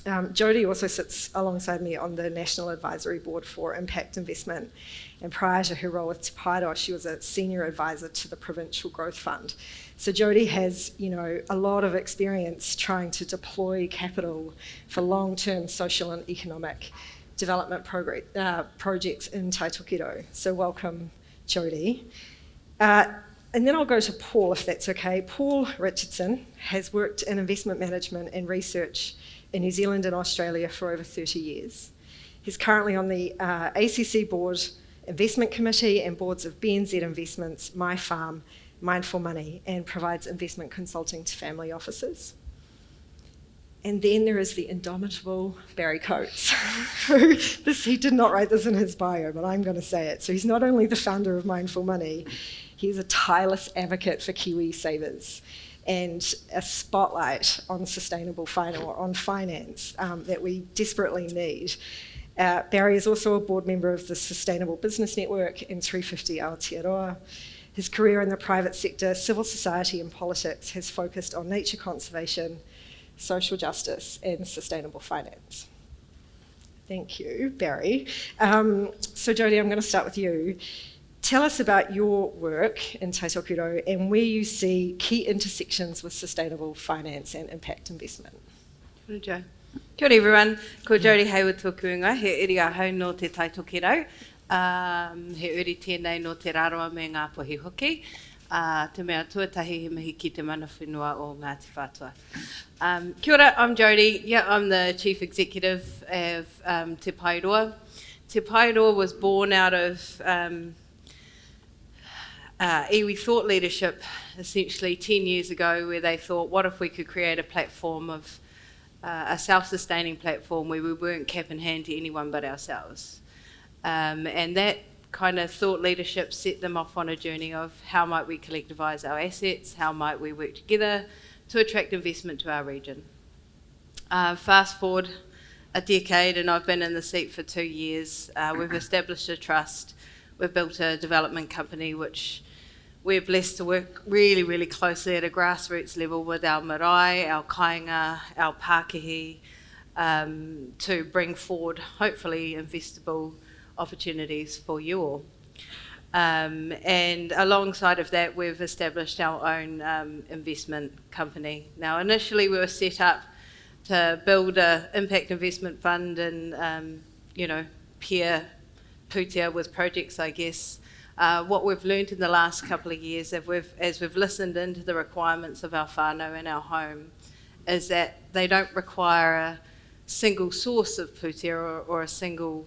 Jodie also sits alongside me on the National Advisory Board for Impact Investment, and prior to her role with Te Paeroa, she was a senior advisor to the Provincial Growth Fund. So Jodie has, a lot of experience trying to deploy capital for long-term social and economic development projects in Taitokiro. So welcome, Jodie. And then I'll go to Paul, if that's okay. Paul Richardson has worked in investment management and research in New Zealand and Australia for over 30 years. He's currently on the ACC Board Investment Committee and boards of BNZ Investments, My Farm, Mindful Money, and provides investment consulting to family offices. And then there is the indomitable Barry Coates. He did not write this in his bio, but I'm going to say it. So he's not only the founder of Mindful Money, he's a tireless advocate for Kiwi savers and a spotlight on sustainable finance that we desperately need. Barry is also a board member of the Sustainable Business Network and 350 Aotearoa. His career in the private sector, civil society and politics has focused on nature conservation, social justice and sustainable finance. Thank you, Barry. So Jodie, I'm going to start with you. Tell us about your work in Taitokiro and where you see key intersections with sustainable finance and impact investment. Kia ora everyone, ko Jodie Hayward tōku inga, he iri ahau no te Taitokiro, he uri tēnei no te raroa me ngā pohi hoki, te mea tuatahi he mihi ki te mana whenua o Ngāti Whātua. Kia ora, I'm Jodie. Yeah, I'm the Chief Executive of Te Paeroa. Te Paeroa was born out of iwi thought leadership essentially 10 years ago, where they thought, what if we could create a platform of a self-sustaining platform where we weren't cap in hand to anyone but ourselves. And that kind of thought leadership set them off on a journey of how might we collectivise our assets, how might we work together to attract investment to our region. Fast forward a decade and I've been in the seat for 2 years. We've established a trust, we've built a development company which we're blessed to work really, really closely at a grassroots level with our marae, our kāinga, our Pākehī, to bring forward, hopefully, investable opportunities for you all. And alongside of that, we've established our own investment company. Now, initially, we were set up to build an impact investment fund and, pair pūtea with projects, I guess. What we've learned in the last couple of years, as we've listened into the requirements of our whānau and our home, is that they don't require a single source of pūtea or a single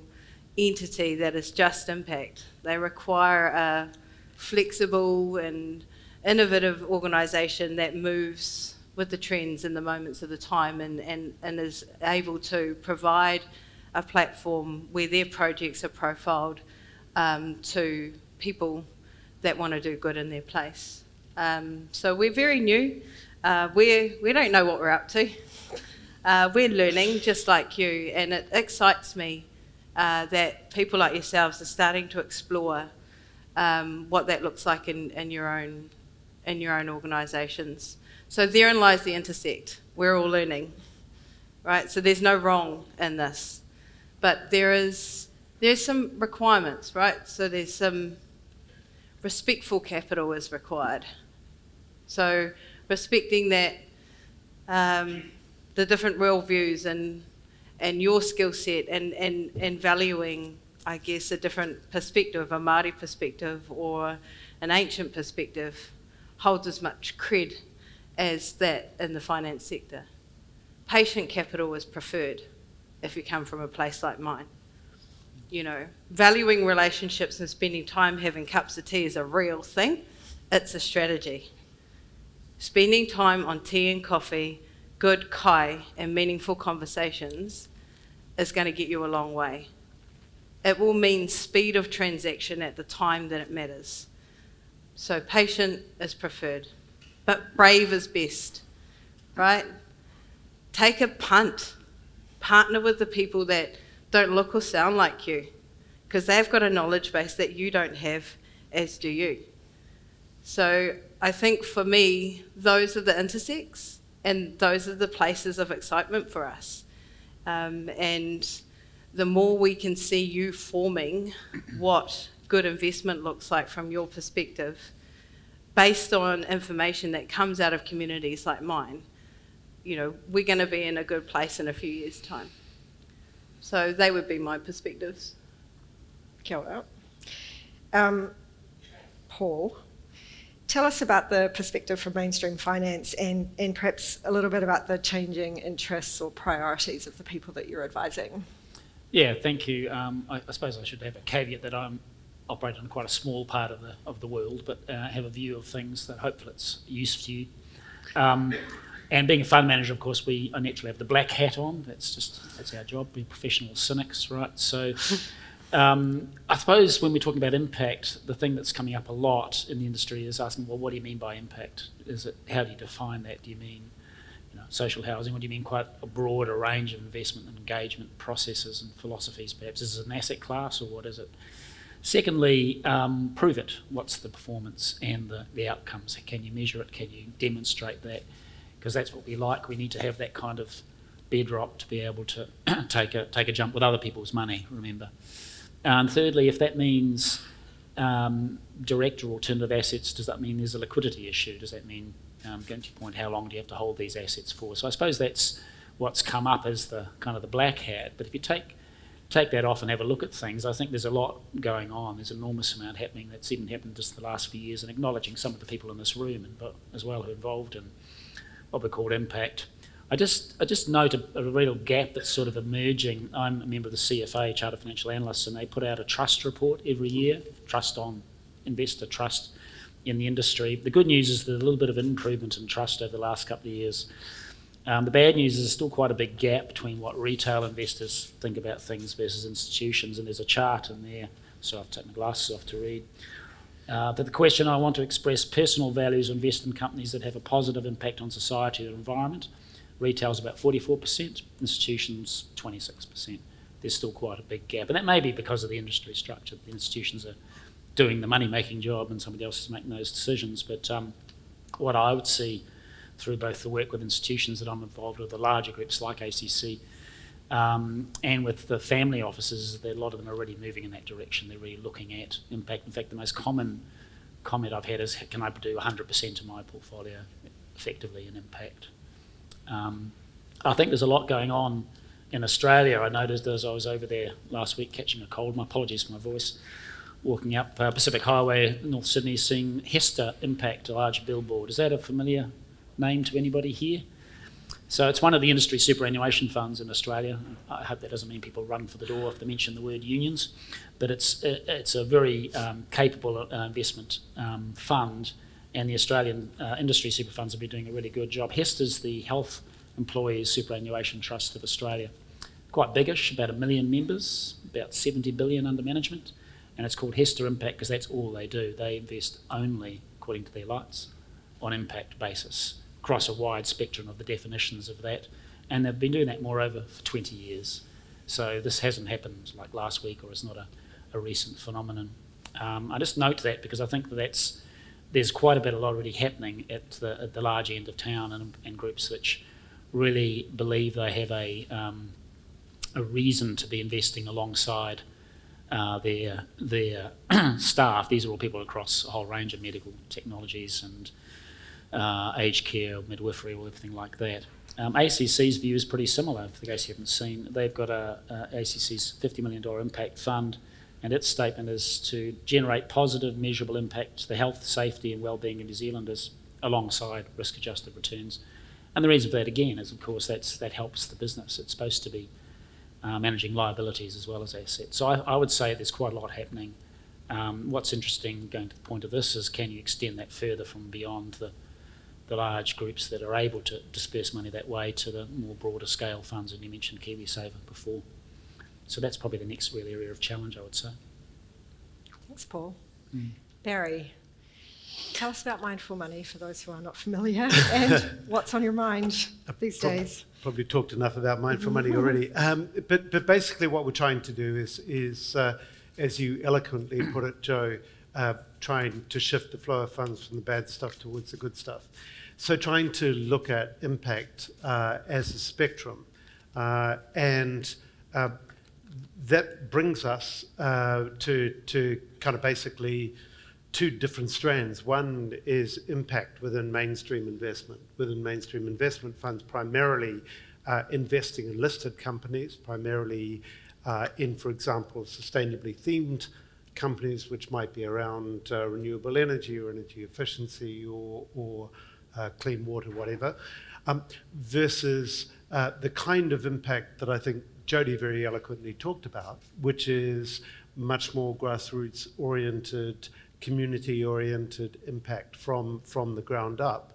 entity that is just impact. They require a flexible and innovative organisation that moves with the trends and the moments of the time and is able to provide a platform where their projects are profiled to people that want to do good in their place. So we're very new. We don't know what we're up to. We're learning just like you, and it excites me that people like yourselves are starting to explore what that looks like in your own organisations. So therein lies the intersect. We're all learning, right? So there's no wrong in this, but there's some requirements, right? So there's some respectful capital is required. So respecting that the different worldviews and and your skill set and valuing, I guess, a different perspective, a Māori perspective or an ancient perspective, holds as much cred as that in the finance sector. Patient capital is preferred if you come from a place like mine. You know, valuing relationships and spending time having cups of tea is a real thing. It's a strategy. Spending time on tea and coffee, good kai, and meaningful conversations is going to get you a long way. It will mean speed of transaction at the time that it matters. So patient is preferred, but brave is best, right? Take a punt. Partner with the people that don't look or sound like you, because they've got a knowledge base that you don't have, as do you. So I think for me, those are the intersects and those are the places of excitement for us. And the more we can see you forming what good investment looks like from your perspective, based on information that comes out of communities like mine, you know, we're going to be in a good place in a few years' time. So they would be my perspectives. Kia ora. Paul, tell us about the perspective from mainstream finance and perhaps a little bit about the changing interests or priorities of the people that you're advising. Yeah, thank you. I suppose I should have a caveat that I'm operating in quite a small part of the world, but have a view of things that hopefully it's useful to you. And being a fund manager, of course, I naturally have the black hat on. That's our job, being professional cynics, right? So I suppose when we're talking about impact, the thing that's coming up a lot in the industry is asking, well, what do you mean by impact? How do you define that? Do you mean social housing? Or do you mean quite a broader range of investment and engagement processes and philosophies, perhaps? Is it an asset class or what is it? Secondly, prove it. What's the performance and the outcomes? Can you measure it? Can you demonstrate that? Because that's what we like. We need to have that kind of bedrock to be able to take a jump with other people's money, remember. And thirdly, if that means direct or alternative assets, does that mean there's a liquidity issue? Does that mean, going to your point, how long do you have to hold these assets for? So I suppose that's what's come up as the kind of the black hat. But if you take that off and have a look at things, I think there's a lot going on. There's an enormous amount happening that's even happened just the last few years, and acknowledging some of the people in this room and as well who are involved in what we call impact. I just note a real gap that's sort of emerging. I'm a member of the CFA, Chartered Financial Analysts, and they put out a trust report every year, trust on investor trust in the industry. The good news is there's a little bit of improvement in trust over the last couple of years. The bad news is there's still quite a big gap between what retail investors think about things versus institutions, and there's a chart in there, so I've taken my glasses off to read. But the question I want to express: personal values invest in companies that have a positive impact on society or environment. Retail's about 44%, institutions 26%. There's still quite a big gap, and that may be because of the industry structure. The institutions are doing the money-making job and somebody else is making those decisions. But what I would see through both the work with institutions that I'm involved with, the larger groups like ACC, and with the family offices, that a lot of them are already moving in that direction. They're really looking at impact. In fact, the most common comment I've had is, can I do 100% of my portfolio effectively in impact? I think there's a lot going on in Australia. I noticed as I was over there last week catching a cold, my apologies for my voice, walking up Pacific Highway, North Sydney, seeing Hester Impact, a large billboard. Is that a familiar name to anybody here? So it's one of the industry superannuation funds in Australia. I hope that doesn't mean people run for the door if they mention the word unions, but it's a very capable investment fund, and the Australian industry super funds have been doing a really good job. Hester's the Health Employees Superannuation Trust of Australia. Quite biggish, about 1 million members, about 70 billion under management, and it's called Hester Impact because that's all they do. They invest only, according to their lights, on impact basis, across a wide spectrum of the definitions of that, and they've been doing that moreover for 20 years. So this hasn't happened like last week, or it's not a recent phenomenon. I just note that because I think there's quite a bit already happening at the large end of town, and groups which really believe they have a reason to be investing alongside their staff. These are all people across a whole range of medical technologies and aged care, midwifery, or everything like that. ACC's view is pretty similar, for the case you haven't seen. They've got ACC's $50 million impact fund, and its statement is to generate positive, measurable impact to the health, safety and well-being of New Zealanders alongside risk-adjusted returns. And the reason for that, again, is, of course, that helps the business. It's supposed to be managing liabilities as well as assets. So I would say there's quite a lot happening. What's interesting, going to the point of this, is can you extend that further from beyond the large groups that are able to disperse money that way to the more broader scale funds, and you mentioned KiwiSaver before. So that's probably the next real area of challenge, I would say. Thanks, Paul. Barry, tell us about Mindful Money for those who are not familiar, and what's on your mind these days. Probably talked enough about Mindful Money already. But basically what we're trying to do is as you eloquently put it, Joe, trying to shift the flow of funds from the bad stuff towards the good stuff. So trying to look at impact as a spectrum. And that brings us to kind of basically two different strands. One is impact within mainstream investment. Within mainstream investment funds, primarily investing in listed companies, primarily in, for example, sustainably themed companies, which might be around renewable energy or energy efficiency or clean water, whatever, versus the kind of impact that I think Jodie very eloquently talked about, which is much more grassroots-oriented, community-oriented impact from the ground up,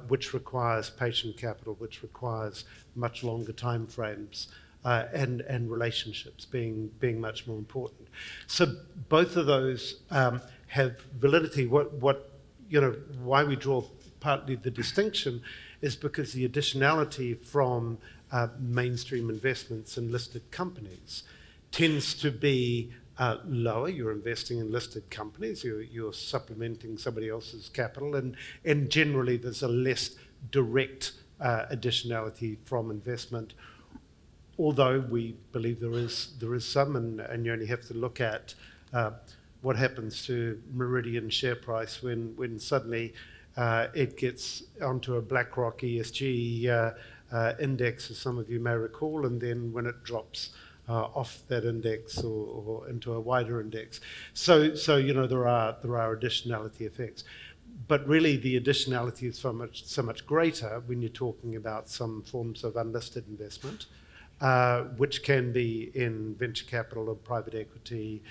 which requires patient capital, which requires much longer time frames, and relationships being much more important. So both of those have validity. Why we draw partly the distinction is because the additionality from mainstream investments in listed companies tends to be lower. You're investing in listed companies, you're supplementing somebody else's capital, and generally there's a less direct additionality from investment, although we believe there is some, and you only have to look at what happens to Meridian share price when suddenly it gets onto a BlackRock ESG index, as some of you may recall, and then when it drops off that index or into a wider index. So there are additionality effects. But really the additionality is so much greater when you're talking about some forms of unlisted investment, which can be in venture capital or private equity.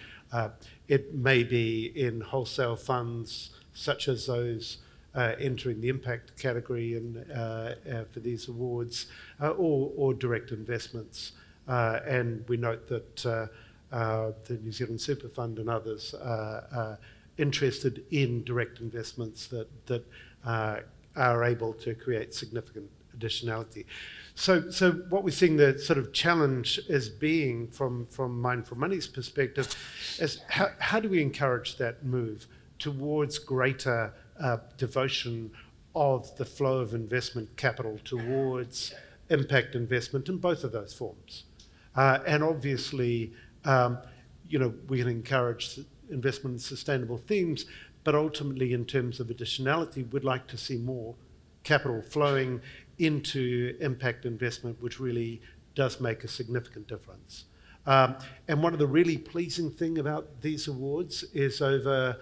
It may be in wholesale funds, such as those entering the impact category for these awards, or direct investments. And we note that the New Zealand Super Fund and others are interested in direct investments that are able to create significant additionality. So what we're seeing the sort of challenge as being from Mindful Money's perspective is how do we encourage that move towards greater devotion of the flow of investment capital towards impact investment in both of those forms. And obviously, we can encourage investment in sustainable themes, but ultimately in terms of additionality, we'd like to see more capital flowing into impact investment, which really does make a significant difference. And one of the really pleasing thing about these awards is over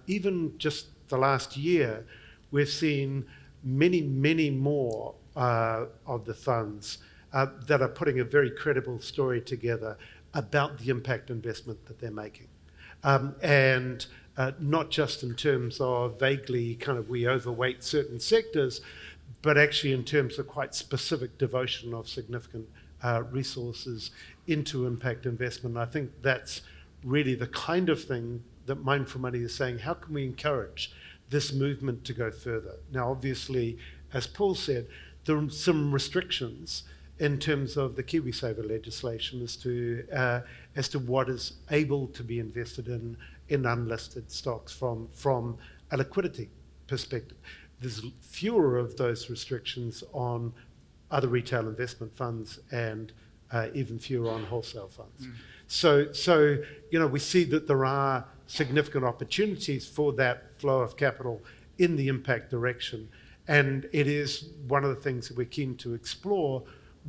even just the last year, we've seen many, many more of the funds that are putting a very credible story together about the impact investment that they're making. And not just in terms of vaguely kind of we overweight certain sectors, but actually in terms of quite specific devotion of significant resources into impact investment. And I think that's really the kind of thing that Mindful Money is saying, how can we encourage this movement to go further? Now, obviously, as Paul said, there are some restrictions in terms of the KiwiSaver legislation as to what is able to be invested in unlisted stocks from a liquidity perspective. There's fewer of those restrictions on other retail investment funds and even fewer on wholesale funds. So we see that there are significant opportunities for that flow of capital in the impact direction. And it is one of the things that we're keen to explore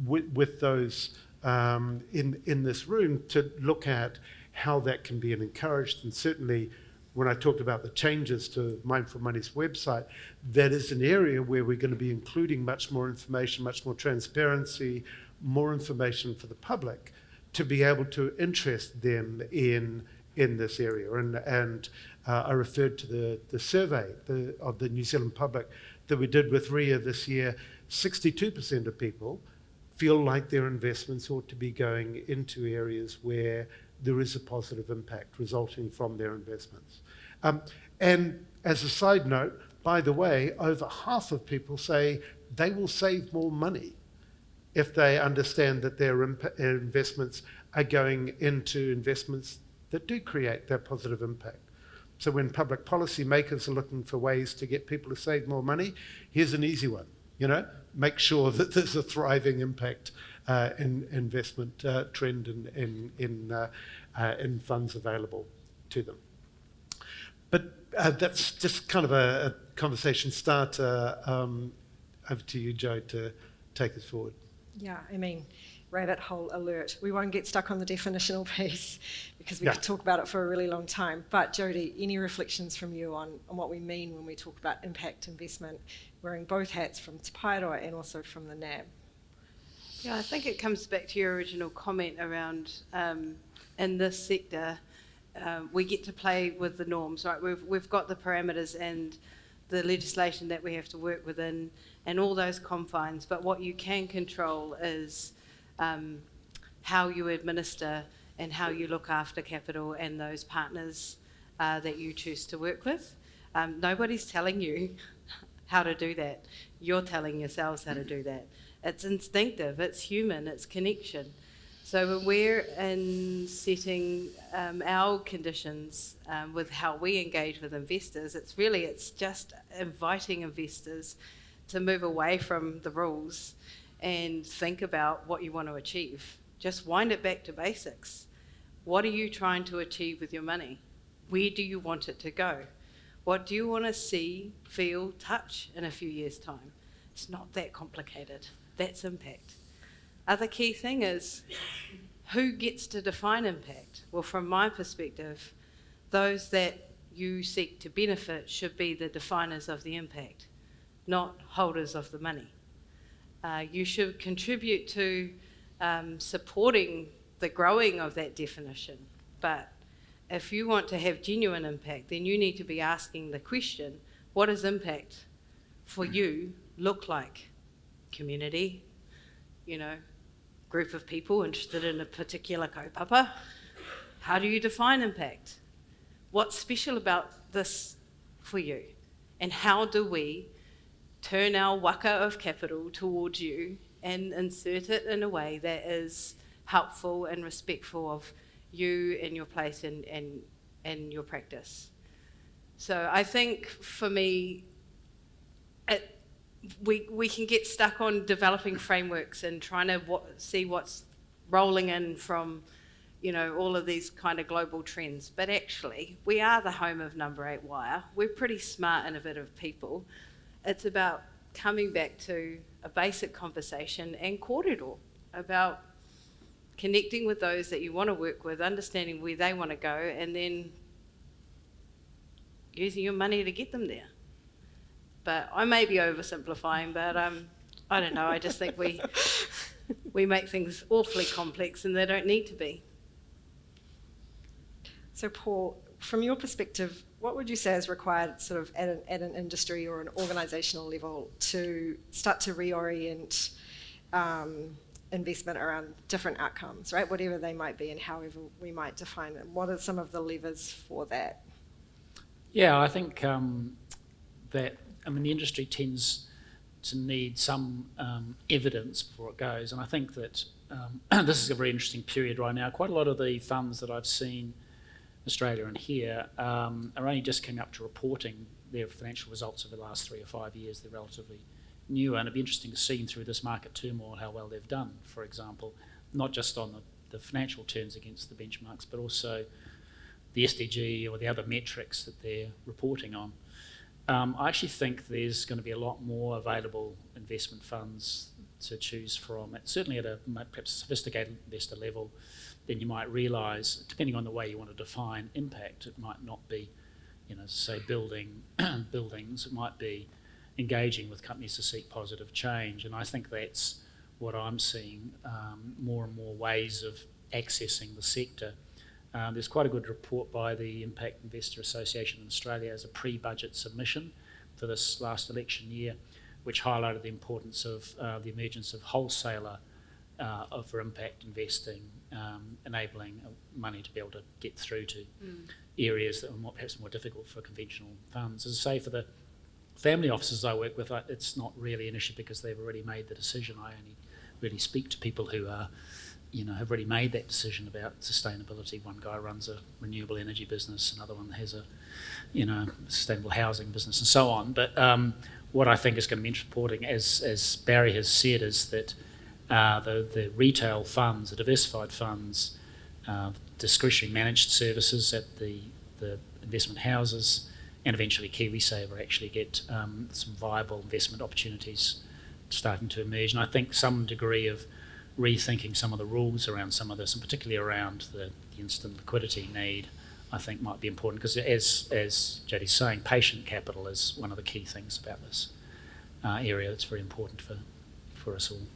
with those in this room, to look at how that can be encouraged. And certainly when I talked about the changes to Mindful Money's website, that is an area where we're going to be including much more information, much more transparency, more information for the public to be able to interest them in this area. And I referred to the survey of the New Zealand public that we did with RIA this year. 62% of people feel like their investments ought to be going into areas where there is a positive impact resulting from their investments. And as a side note, by the way, over half of people say they will save more money if they understand that their investments are going into investments that do create that positive impact. So when public policy makers are looking for ways to get people to save more money, here's an easy one. Make sure that there's a thriving impact investment trend in funds available to them. But that's just kind of a conversation starter. Over to you, Jo, to take us forward. Yeah, I mean, rabbit hole alert. We won't get stuck on the definitional piece because we could talk about it for a really long time. But Jodie, any reflections from you on what we mean when we talk about impact investment, wearing both hats from Te Paeroa and also from the NAB? Yeah, I think it comes back to your original comment around in this sector, we get to play with the norms, right? We've got the parameters and the legislation that we have to work within and all those confines, but what you can control is how you administer and how you look after capital and those partners that you choose to work with. Nobody's telling you how to do that. You're telling yourselves how to do that. It's instinctive, it's human, it's connection. So when we're in setting our conditions with how we engage with investors, it's just inviting investors to move away from the rules and think about what you want to achieve. Just wind it back to basics. What are you trying to achieve with your money? Where do you want it to go? What do you want to see, feel, touch in a few years' time? It's not that complicated. That's impact. Other key thing is, who gets to define impact? Well, from my perspective, those that you seek to benefit should be the definers of the impact, not holders of the money. You should contribute to supporting the growing of that definition. But if you want to have genuine impact, then you need to be asking the question, what does impact for you look like? Community, group of people interested in a particular kaupapa. How do you define impact? What's special about this for you? And how do we turn our waka of capital towards you and insert it in a way that is helpful and respectful of you and your place and your practice? So I think for me, we can get stuck on developing frameworks and trying to see what's rolling in from all of these kind of global trends. But actually, we are the home of Number 8 Wire. We're pretty smart, innovative people. It's about coming back to a basic conversation and kōrero about connecting with those that you want to work with, understanding where they want to go, and then using your money to get them there. But I may be oversimplifying, but I don't know. I just think we make things awfully complex and they don't need to be. So Paul, from your perspective, what would you say is required sort of at an industry or an organisational level to start to reorient investment around different outcomes, right? Whatever they might be and however we might define them. What are some of the levers for that? Yeah, I think the industry tends to need some evidence before it goes, and I think that this is a very interesting period right now. Quite a lot of the funds that I've seen in Australia and here are only just coming up to reporting their financial results over the last 3 or 5 years. They're relatively new, and it'd be interesting to see through this market turmoil how well they've done, for example, not just on the financial terms against the benchmarks, but also the SDG or the other metrics that they're reporting on. I actually think there's going to be a lot more available investment funds to choose from, certainly at a perhaps sophisticated investor level, than you might realise. Depending on the way you want to define impact, it might not be, say buildings. It might be engaging with companies to seek positive change. And I think that's what I'm seeing, more and more ways of accessing the sector. There's quite a good report by the Impact Investor Association in Australia as a pre-budget submission for this last election year, which highlighted the importance of the emergence of wholesaler for impact investing, enabling money to be able to get through to areas that are perhaps more difficult for conventional funds. As I say, for the family offices I work with, it's not really an issue because they've already made the decision. I only really speak to people who are, have already made that decision about sustainability. One guy runs a renewable energy business, another one has a, sustainable housing business, and so on. But what I think is going to be important, as Barry has said, is that the retail funds, the diversified funds, discretionary managed services at the investment houses, and eventually KiwiSaver actually get some viable investment opportunities starting to emerge. And I think some degree of rethinking some of the rules around some of this, and particularly around the instant liquidity need, I think might be important, because as Jodie's saying, patient capital is one of the key things about this area that's very important for us all.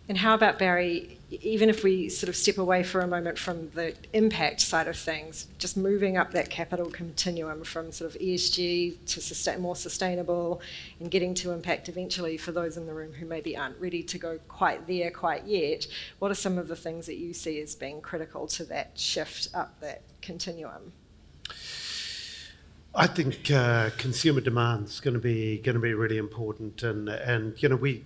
And how about, Barry, even if we sort of step away for a moment from the impact side of things, just moving up that capital continuum from sort of ESG to more sustainable and getting to impact eventually, for those in the room who maybe aren't ready to go quite there quite yet, what are some of the things that you see as being critical to that shift up that continuum? I think consumer demand is going to be really important, and we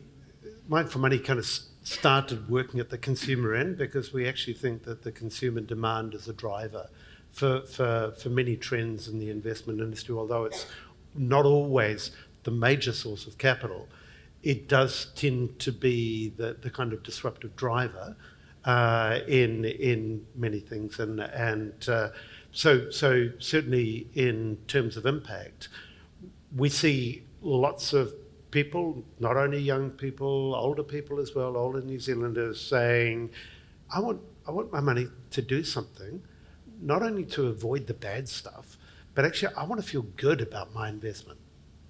Mind for Money kind of started working at the consumer end because we actually think that the consumer demand is a driver for many trends in the investment industry. Although it's not always the major source of capital, it does tend to be the kind of disruptive driver in many things, and so certainly in terms of impact, we see lots of people, not only young people, older people as well, older New Zealanders saying, I want my money to do something, not only to avoid the bad stuff, but actually I want to feel good about my investment.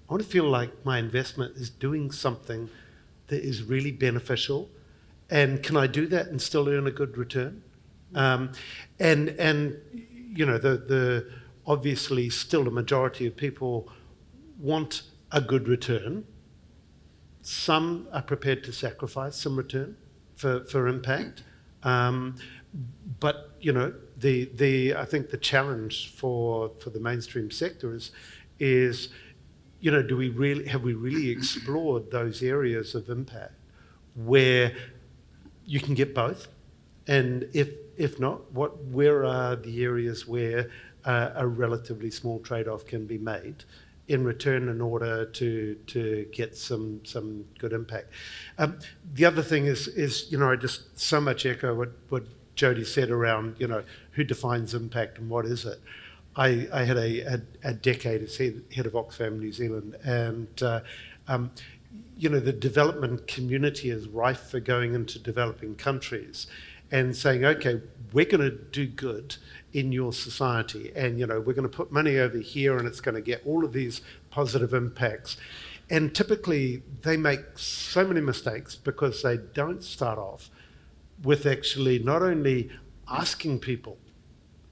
I want to feel like my investment is doing something that is really beneficial, and can I do that and still earn a good return? The obviously still a majority of people want a good return. Some are prepared to sacrifice some return for impact. But I think the challenge for the mainstream sector is have we really explored those areas of impact where you can get both? And if not, where are the areas where a relatively small trade-off can be made in return in order to get some good impact? The other thing is I just so much echo what Jodie said around who defines impact and what is it. I had a decade as head of Oxfam New Zealand, and the development community is rife for going into developing countries and saying, okay, we're going to do good in your society, and we're going to put money over here and it's going to get all of these positive impacts. And typically they make so many mistakes because they don't start off with actually not only asking people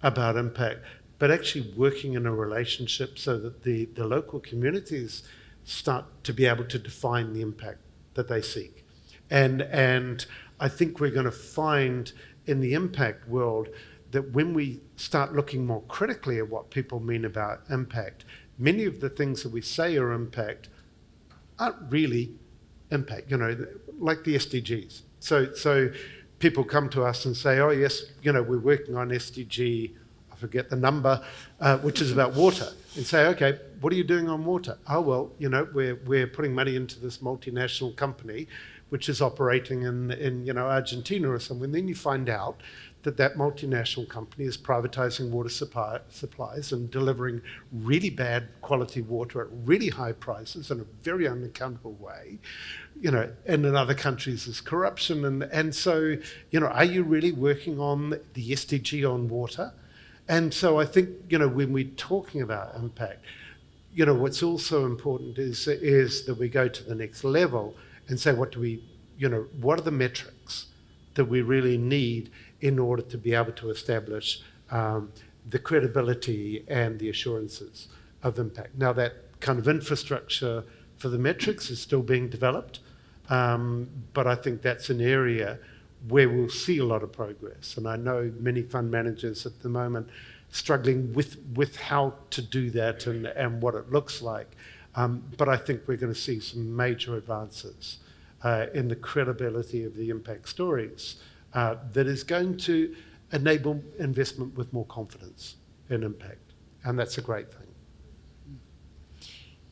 about impact, but actually working in a relationship so that the local communities start to be able to define the impact that they seek. And I think we're going to find in the impact world that when we start looking more critically at what people mean about impact, many of the things that we say are impact aren't really impact, like the SDGs. So people come to us and say, oh yes, we're working on SDG, I forget the number, which is about water, and say, okay, what are you doing on water? Oh, well, we're putting money into this multinational company which is operating in Argentina or somewhere. And then you find out that that multinational company is privatizing water supplies and delivering really bad quality water at really high prices in a very unaccountable way, and in other countries there's corruption. And so, are you really working on the SDG on water? And so I think, when we're talking about impact, what's also important is that we go to the next level and say, what are the metrics that we really need in order to be able to establish the credibility and the assurances of impact. Now, that kind of infrastructure for the metrics is still being developed, but I think that's an area where we'll see a lot of progress. And I know many fund managers at the moment struggling with how to do that and what it looks like. But I think we're going to see some major advances in the credibility of the impact stories that is going to enable investment with more confidence in impact. And that's a great thing.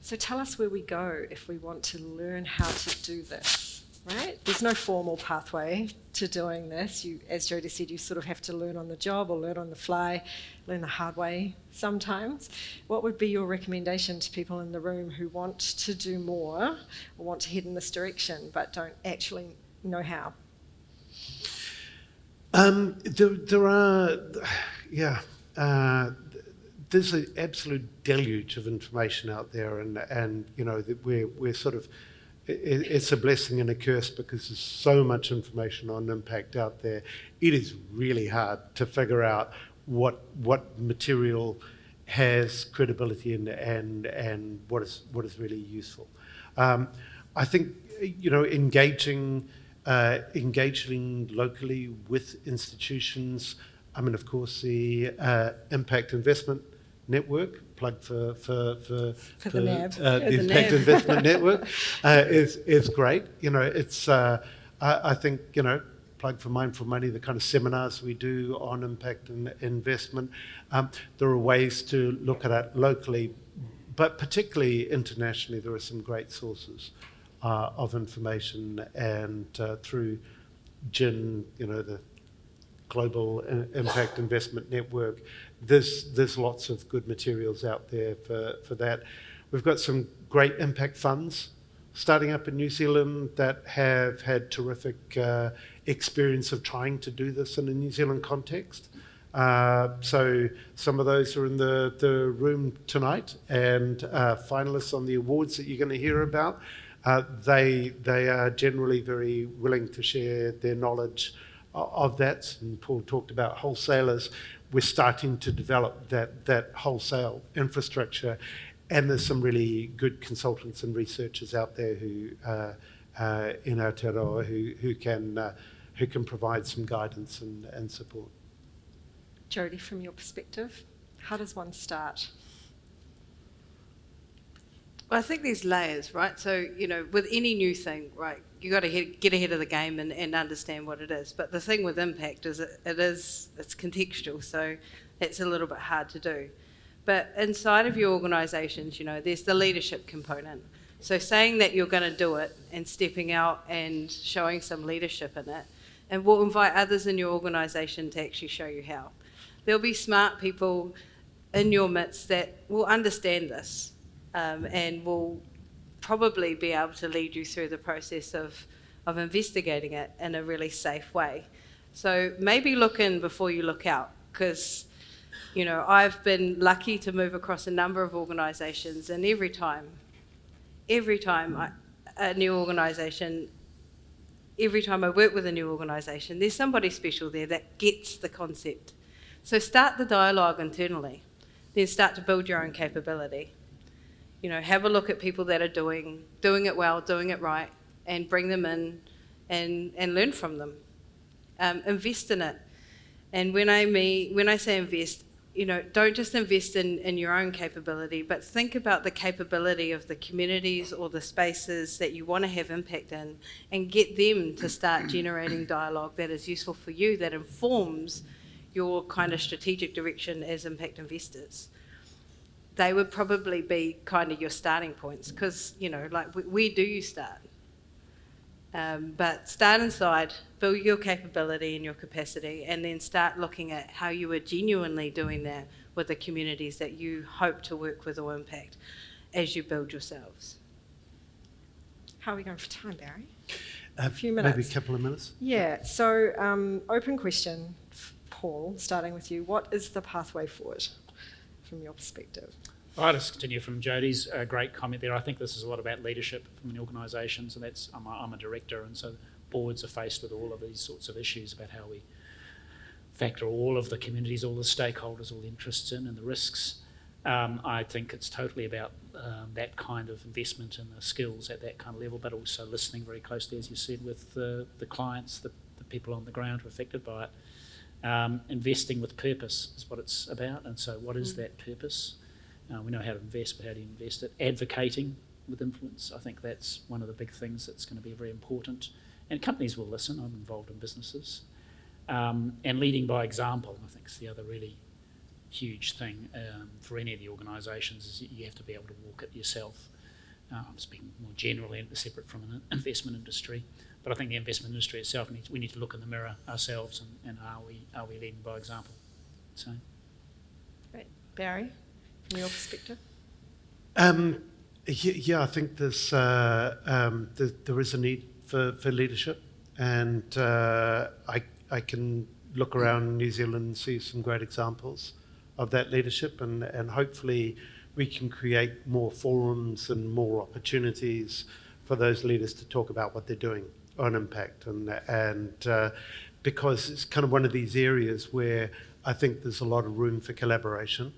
So tell us where we go if we want to learn how to do this, right? There's no formal pathway to doing this. As Jodie said, you sort of have to learn on the job or learn on the fly, learn the hard way sometimes. What would be your recommendation to people in the room who want to do more or want to head in this direction but don't actually know how? There's an absolute deluge of information out there, and that we're sort of, it's a blessing and a curse because there's so much information on impact out there. It is really hard to figure out what material has credibility and what is really useful. I think engaging locally with institutions. I mean, of course, the Impact Investment Network, plug for the NAB. The Impact Investment Network is great. It's I think plug for Mindful Money, the kind of seminars we do on impact and investment. There are ways to look at it locally, but particularly internationally, there are some great sources of information, and through GIN, the Global Impact Investment Network, there's lots of good materials out there for that. We've got some great impact funds starting up in New Zealand that have had terrific experience of trying to do this in a New Zealand context. So some of those are in the room tonight, and finalists on the awards that you're going to hear about. They are generally very willing to share their knowledge of that. And Paul talked about wholesalers. We're starting to develop that wholesale infrastructure, and there's some really good consultants and researchers out there who in Aotearoa who can provide some guidance and support. Jodie, from your perspective, how does one start? Well, I think there's layers, right? So, with any new thing, right, you got to get ahead of the game and understand what it is. But the thing with impact is it's contextual, so it's a little bit hard to do. But inside of your organisations, there's the leadership component. So saying that you're going to do it and stepping out and showing some leadership in it, and we'll invite others in your organisation to actually show you how. There'll be smart people in your midst that will understand this. And will probably be able to lead you through the process of investigating it in a really safe way. So maybe look in before you look out, because I've been lucky to move across a number of organisations, and every time a new organisation, every time I work with a new organisation, there's somebody special there that gets the concept. So start the dialogue internally, then start to build your own capability. Have a look at people that are doing it well, doing it right, and bring them in and learn from them. Invest in it. And when I say invest, don't just invest in your own capability, but think about the capability of the communities or the spaces that you want to have impact in, and get them to start generating dialogue that is useful for you, that informs your kind of strategic direction as impact investors. They would probably be kind of your starting points, because, where do you start? But start inside, build your capability and your capacity, and then start looking at how you are genuinely doing that with the communities that you hope to work with or impact as you build yourselves. How are we going for time, Barry? A few Maybe minutes. a couple of minutes. Yeah, so open question, Paul, starting with you. What is the pathway forward from your perspective? I'll just continue from Jodie's great comment there. I think this is a lot about leadership from the organisations, and that's I'm a director, and so boards are faced with all of these sorts of issues about how we factor all of the communities, all the stakeholders, all the interests in, and the risks. I think it's totally about that kind of investment in the skills at that kind of level, but also listening very closely, as you said, with the clients, the people on the ground who are affected by it. Investing with purpose is what it's about, and so what is that purpose? We know how to invest, but how do you invest it? Advocating with influence, I think that's one of the big things that's going to be very important. And companies will listen. I'm involved in businesses. And leading by example, I think, is the other really huge thing for any of the organisations, is you have to be able to walk it yourself. I'm speaking more generally and separate from an investment industry. But I think the investment industry itself, we need to look in the mirror ourselves and are we leading by example? So. Great. Barry, from your perspective? Yeah, I think there is a need for leadership, and I can look around New Zealand and see some great examples of that leadership, and hopefully we can create more forums and more opportunities for those leaders to talk about what they're doing on impact, and because it's kind of one of these areas where I think there's a lot of room for collaboration.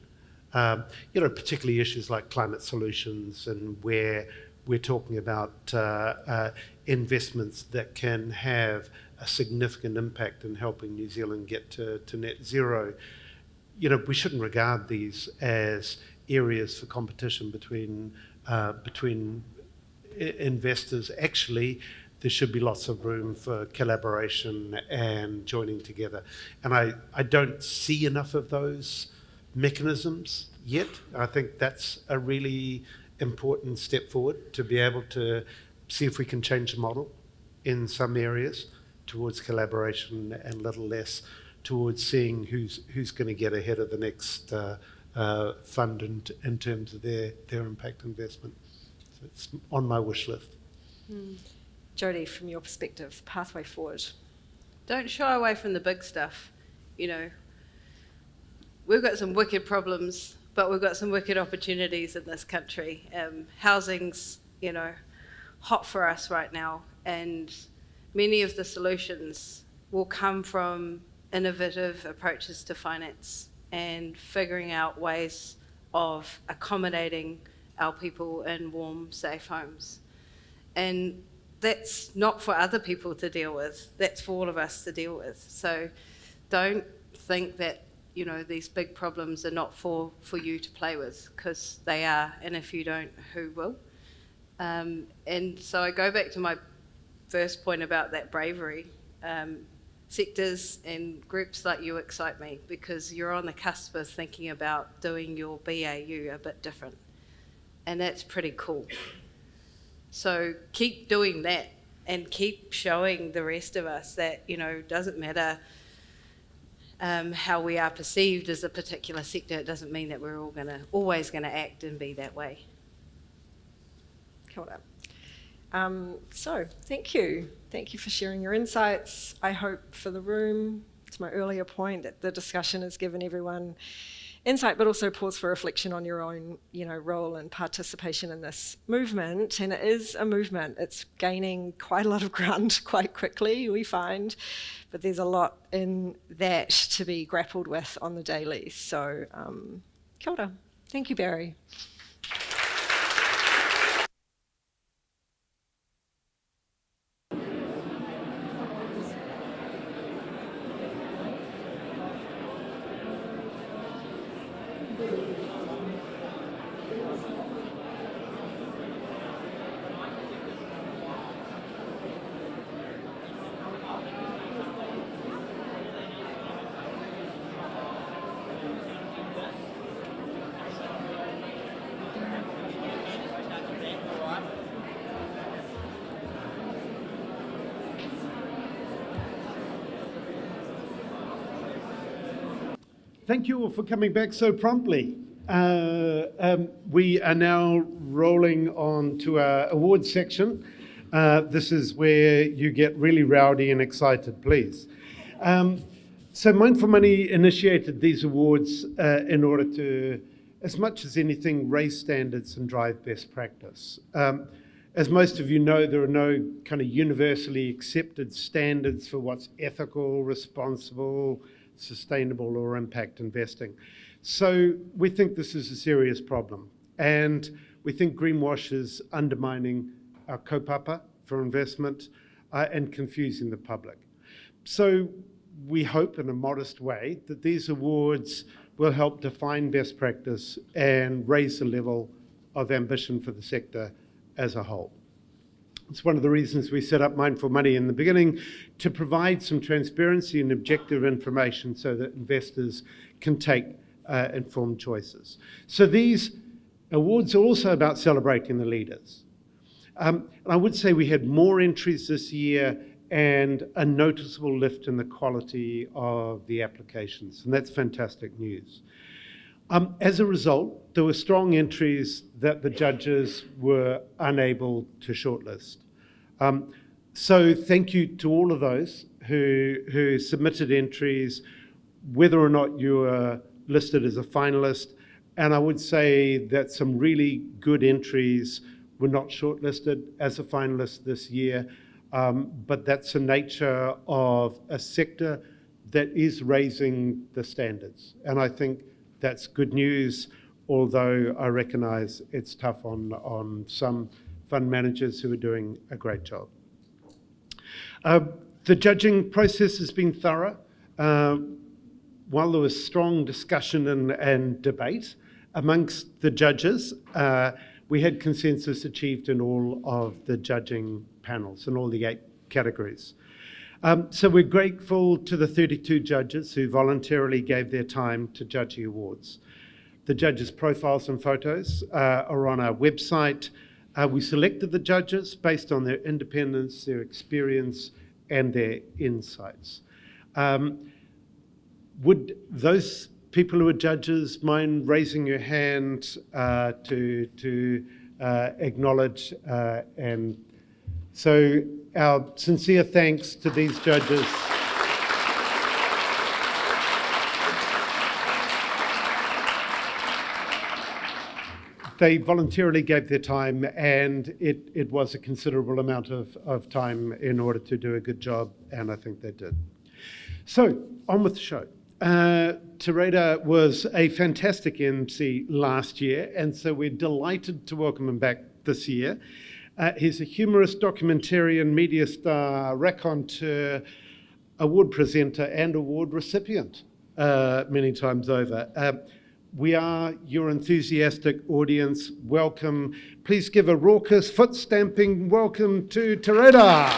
Particularly issues like climate solutions, and where we're talking about investments that can have a significant impact in helping New Zealand get to net zero. We shouldn't regard these as areas for competition between investors. Actually, there should be lots of room for collaboration and joining together. And I don't see enough of those mechanisms yet. I think that's a really important step forward, to be able to see if we can change the model in some areas towards collaboration, and a little less towards seeing who's going to get ahead of the next fund in terms of their impact investment. So it's on my wish list. Jodie, from your perspective, pathway forward. Don't shy away from the big stuff. We've got some wicked problems, but we've got some wicked opportunities in this country. Housing's, hot for us right now, and many of the solutions will come from innovative approaches to finance and figuring out ways of accommodating our people in warm, safe homes. And that's not for other people to deal with, that's for all of us to deal with. So don't think that these big problems are not for you to play with, because they are, and if you don't, who will? And so I go back to my first point about that bravery. Sectors and groups like you excite me, because you're on the cusp of thinking about doing your BAU a bit different, and that's pretty cool. So keep doing that, and keep showing the rest of us that, doesn't matter how we are perceived as a particular sector, it doesn't mean that we're always going to act and be that way. Kia ora. So thank you. Thank you for sharing your insights. I hope for the room, to my earlier point, that the discussion has given everyone insight, but also pause for reflection on your own, role and participation in this movement. And it is a movement. It's gaining quite a lot of ground quite quickly, we find, but there's a lot in that to be grappled with on the daily. So, kia ora. Thank you, Barry. Thank you all for coming back so promptly. We are now rolling on to our awards section. This is where you get really rowdy and excited, please. So Mindful Money initiated these awards in order to, as much as anything, raise standards and drive best practice. As most of you know, there are no kind of universally accepted standards for what's ethical, responsible, sustainable, or impact investing. So we think this is a serious problem. And we think greenwash is undermining our kaupapa for investment and confusing the public. So we hope in a modest way that these awards will help define best practice and raise the level of ambition for the sector as a whole. It's one of the reasons we set up Mindful Money in the beginning, to provide some transparency and objective information so that investors can take informed choices. So these awards are also about celebrating the leaders. And I would say we had more entries this year and a noticeable lift in the quality of the applications, and that's fantastic news. As a result, there were strong entries that the judges were unable to shortlist. So thank you to all of those who submitted entries, whether or not you were listed as a finalist. And I would say that some really good entries were not shortlisted as a finalist this year, but that's the nature of a sector that is raising the standards. And I think that's good news, although I recognise it's tough on some fund managers who are doing a great job. The judging process has been thorough. While there was strong discussion and debate amongst the judges, we had consensus achieved in all of the judging panels, in all the 8 categories. So we're grateful to the 32 judges who voluntarily gave their time to judge the awards. The judges' profiles and photos are on our website. We selected the judges based on their independence, their experience, and their insights. Would those people who are judges mind raising your hand to acknowledge and so our sincere thanks to these judges. They voluntarily gave their time, and it was a considerable amount of time in order to do a good job, and I think they did. So, on with the show. Te Reda was a fantastic MC last year, and so we're delighted to welcome him back this year. He's a humorist, documentarian, media star, raconteur, award presenter, and award recipient many times over. We are your enthusiastic audience. Welcome. Please give a raucous, foot-stamping welcome to Te Reda.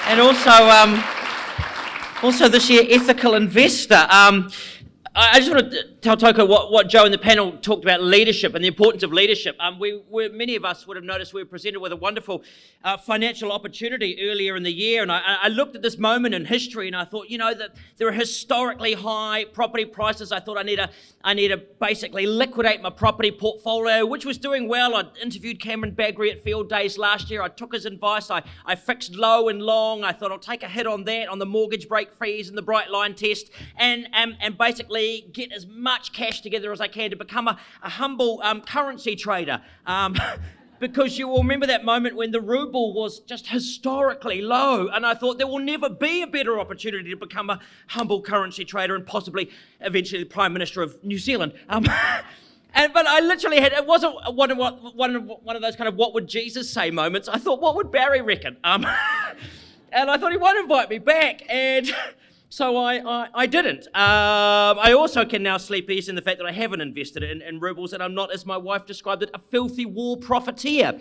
And also this year, ethical investor. I just want to tell Toko what Joe and the panel talked about leadership and the importance of leadership. Many of us would have noticed we were presented with a wonderful financial opportunity earlier in the year, and I looked at this moment in history and I thought, that there are historically high property prices. I thought I need to basically liquidate my property portfolio, which was doing well. I interviewed Cameron Bagri at Field Days last year. I took his advice. I fixed low and long. I thought I'll take a hit on that, on the mortgage break fees and the bright line test, and basically get as much cash together as I can to become a humble currency trader. Because you will remember that moment when the ruble was just historically low, and I thought there will never be a better opportunity to become a humble currency trader and possibly eventually the Prime Minister of New Zealand. But I literally it wasn't one of those kind of what would Jesus say moments. I thought, what would Barry reckon? And I thought he won't invite me back, and so I didn't. I also can now sleep easy in the fact that I haven't invested in rubles, and I'm not, as my wife described it, a filthy war profiteer.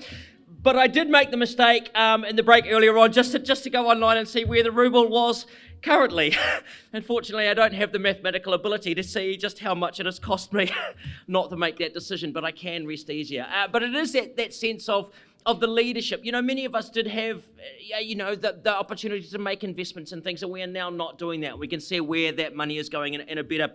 But I did make the mistake in the break earlier on just to go online and see where the ruble was currently. Unfortunately, I don't have the mathematical ability to see just how much it has cost me not to make that decision, but I can rest easier. But it is that sense of of the leadership. You know, many of us did have, the opportunity to make investments in things, and we are now not doing that. We can see where that money is going in a better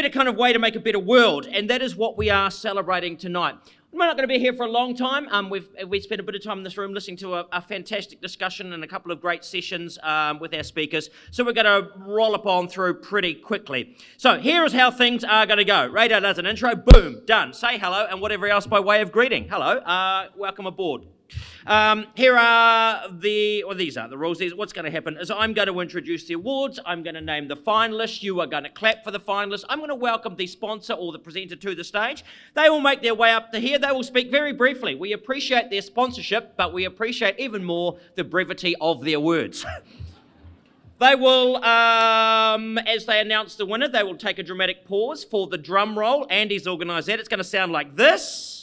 kind of way to make a better world, and that is what we are celebrating tonight. We're not going to be here for a long time. We've spent a bit of time in this room listening to a fantastic discussion and a couple of great sessions with our speakers. So we're going to roll on through pretty quickly. So here is how things are going to go. Radar does an intro, boom, done. Say hello and whatever else by way of greeting. Hello, welcome aboard. These are the rules. What's going to happen is I'm going to introduce the awards. I'm going to name the finalists. You are going to clap for the finalists. I'm going to welcome the sponsor or the presenter to the stage. They will make their way up to here. They will speak very briefly. We appreciate their sponsorship, but we appreciate even more the brevity of their words. They will, as they announce the winner, they will take a dramatic pause for the drum roll. Andy's organised that. It's going to sound like this.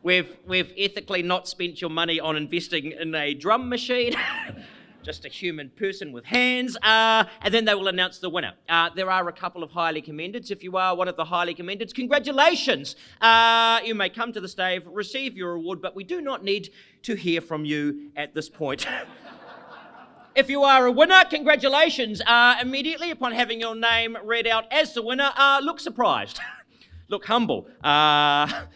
We've ethically not spent your money on investing in a drum machine, just a human person with hands, and then they will announce the winner. There are a couple of highly commendeds. If you are one of the highly commendeds, congratulations. You may come to the stage, receive your award, but we do not need to hear from you at this point. If you are a winner, congratulations. Immediately upon having your name read out as the winner, look surprised. Look humble.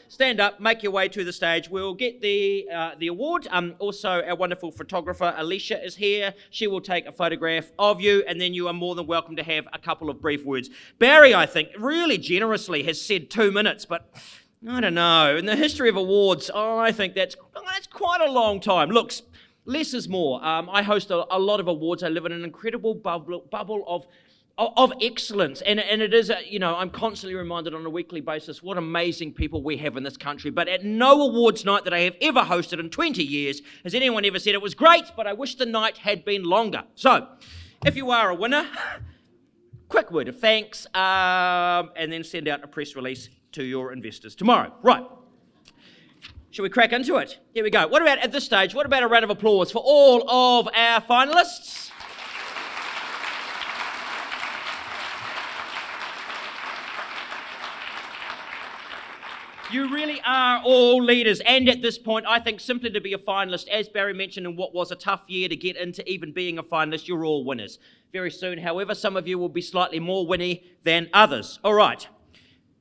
Stand up, make your way to the stage. We'll get the award. Also, our wonderful photographer, Alicia, is here. She will take a photograph of you, and then you are more than welcome to have a couple of brief words. Barry, I think, really generously has said 2 minutes, but I don't know. In the history of awards, I think that's quite a long time. Look, less is more. I host a lot of awards. I live in an incredible bubble of excellence, and it is, I'm constantly reminded on a weekly basis what amazing people we have in this country, but at no awards night that I have ever hosted in 20 years has anyone ever said it was great, but I wish the night had been longer. So, if you are a winner, quick word of thanks, and then send out a press release to your investors tomorrow. Right. Shall we crack into it? Here we go. What about at this stage, what about a round of applause for all of our finalists? You really are all leaders, and at this point, I think simply to be a finalist, as Barry mentioned, in what was a tough year to get into even being a finalist, you're all winners. Very soon, however, some of you will be slightly more winny than others. All right,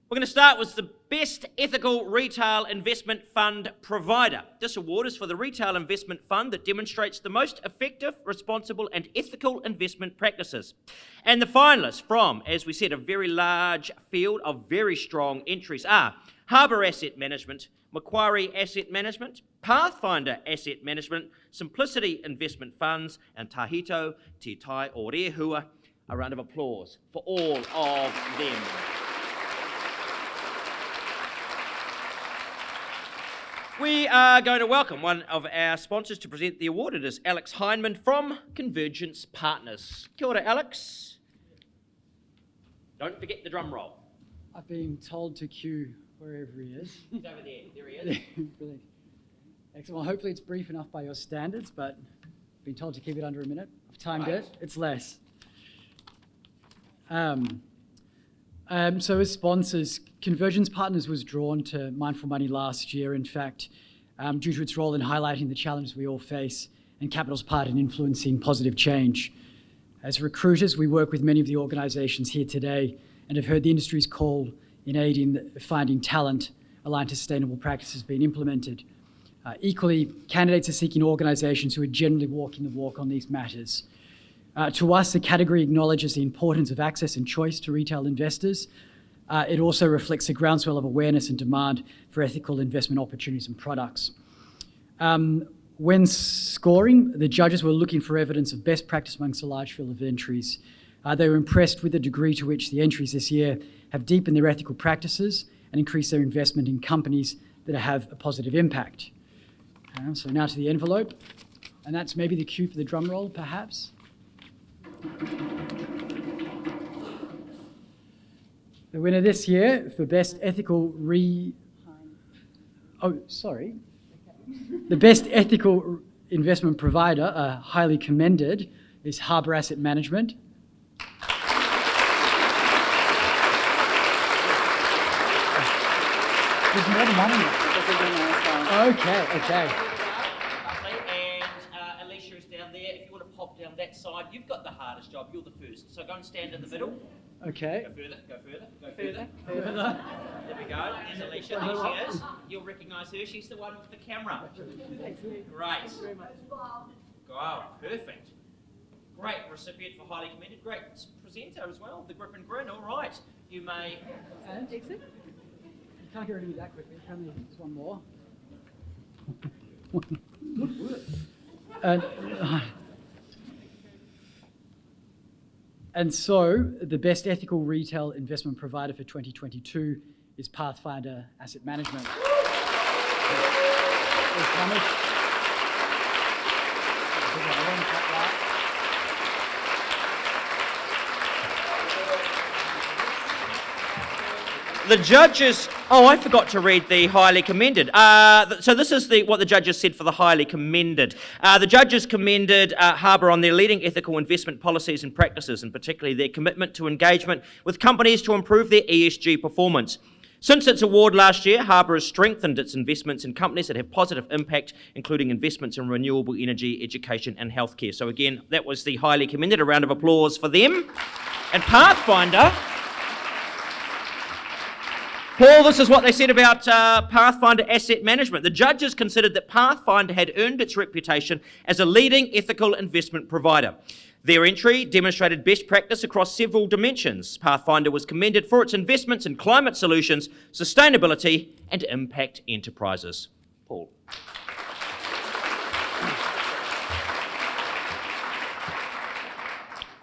we're going to start with the Best Ethical Retail Investment Fund Provider. This award is for the retail investment fund that demonstrates the most effective, responsible, and ethical investment practices. And the finalists from, as we said, a very large field of very strong entries are Harbour Asset Management, Macquarie Asset Management, Pathfinder Asset Management, Simplicity Investment Funds, and Tahito Te Tai o Rehua. A round of applause for all of them. We are going to welcome one of our sponsors to present the award. It is Alex Heineman from Convergence Partners. Kia ora, Alex. Don't forget the drum roll. I've been told to cue wherever he is. He's over there. There he is. Brilliant. Excellent. Well, hopefully it's brief enough by your standards, but I've been told to keep it under a minute. I've timed it. It's less. So as sponsors, Convergence Partners was drawn to Mindful Money last year, in fact, due to its role in highlighting the challenges we all face and capital's part in influencing positive change. As recruiters, we work with many of the organisations here today and have heard the industry's call in aid in finding talent aligned to sustainable practices being implemented. Equally, candidates are seeking organisations who are generally walking the walk on these matters. To us, the category acknowledges the importance of access and choice to retail investors. It also reflects a groundswell of awareness and demand for ethical investment opportunities and products. When scoring, the judges were looking for evidence of best practice amongst a large field of entries. They were impressed with the degree to which the entries this year have deepened their ethical practices and increased their investment in companies that have a positive impact. So now to the envelope, and that's maybe the cue for the drum roll, perhaps. The winner this year for Best Ethical The Best Ethical Investment Provider, highly commended, is Harbour Asset Management. There's more than one in there. Okay. Lovely. And Alicia is down there. If you want to pop down that side, you've got the hardest job. You're the first. So go and stand in the middle. Okay. Go further. There we go. There's Alicia. There she is. You'll recognise her. She's the one with the camera. Great. Wow, perfect. Great recipient for highly commended. Great presenter as well. The grip and grin. All right. You may. And exit. You can't get rid of me that quickly. There's one more. And so, the best ethical retail investment provider for 2022 is Pathfinder Asset Management. The judges. Oh, I forgot to read the highly commended. So this is what the judges said for the highly commended. The judges commended Harbour on their leading ethical investment policies and practices, and particularly their commitment to engagement with companies to improve their ESG performance. Since its award last year, Harbour has strengthened its investments in companies that have positive impact, including investments in renewable energy, education and healthcare. So again, that was the highly commended. A round of applause for them. And Pathfinder. Paul, this is what they said about Pathfinder Asset Management. The judges considered that Pathfinder had earned its reputation as a leading ethical investment provider. Their entry demonstrated best practice across several dimensions. Pathfinder was commended for its investments in climate solutions, sustainability, and impact enterprises. Paul.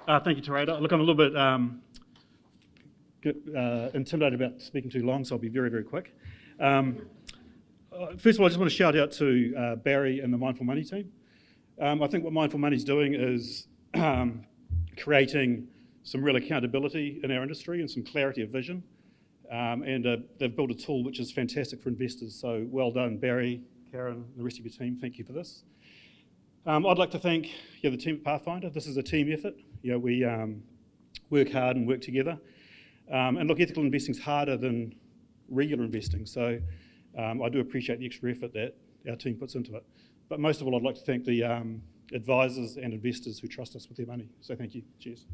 Thank you, Terada. Look, I'm a little bit intimidated about speaking too long, so I'll be very, very quick. First of all, I just want to shout out to Barry and the Mindful Money team. I think what Mindful Money is doing is creating some real accountability in our industry and some clarity of vision. And they've built a tool which is fantastic for investors. So well done, Barry, Karen, and the rest of your team. Thank you for this. I'd like to thank the team at Pathfinder. This is a team effort. We work hard and work together. And look, ethical investing is harder than regular investing. So I do appreciate the extra effort that our team puts into it. But most of all, I'd like to thank the advisors and investors who trust us with their money. So thank you. Cheers.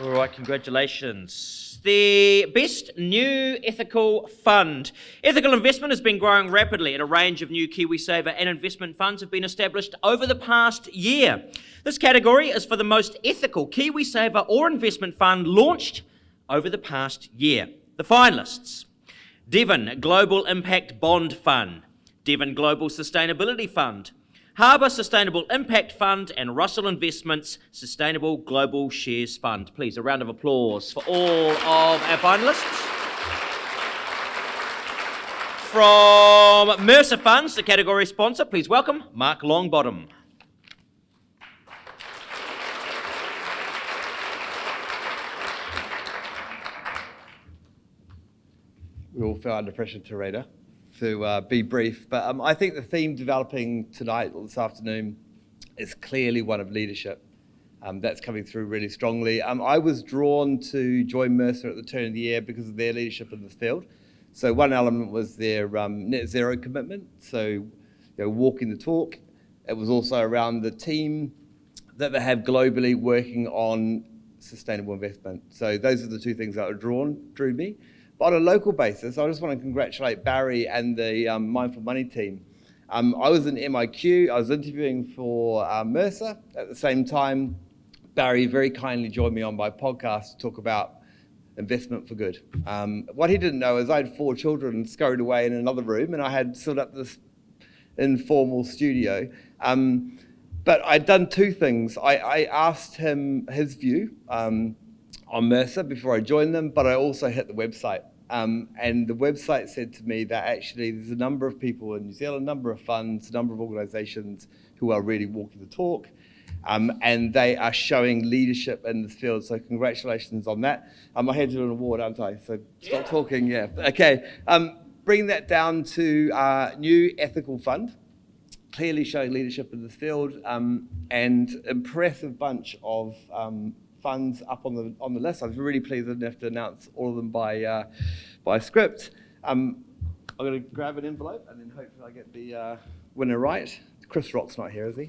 All right, congratulations. The best new ethical fund. Ethical investment has been growing rapidly, and a range of new KiwiSaver and investment funds have been established over the past year. This category is for the most ethical KiwiSaver or investment fund launched over the past year. The finalists: Devon Global Impact Bond Fund, Devon Global Sustainability Fund, Harbour Sustainable Impact Fund, and Russell Investments Sustainable Global Shares Fund. Please, a round of applause for all of our finalists. From Mercer Funds, the category sponsor, please welcome Mark Longbottom. We all feel under pressure, Terada, to be brief, but I think the theme developing tonight or this afternoon is clearly one of leadership. That's coming through really strongly. I was drawn to join Mercer at the turn of the year because of their leadership in the field. So one element was their net zero commitment, so walking the talk. It was also around the team that they have globally working on sustainable investment. So those are the two things that drew me. But on a local basis, I just want to congratulate Barry and the Mindful Money team. I was in MIQ, I was interviewing for Mercer. At the same time, Barry very kindly joined me on my podcast to talk about investment for good. What he didn't know is I had 4 children scurried away in another room, and I had set up this informal studio. But I'd done 2 things. I asked him his view on Mercer before I joined them, but I also hit the website. And the website said to me that actually there's a number of people in New Zealand, a number of funds, a number of organisations who are really walking the talk, and they are showing leadership in this field. So congratulations on that. I had to do an award, aren't I? So stop talking, yeah. Okay, bring that down to new ethical fund. clearly showing leadership in this field, and impressive bunch of funds up on the list. I was really pleased I didn't have to announce all of them by script. I'm going to grab an envelope and then hopefully I get the winner right. Chris Rock's not here, is he?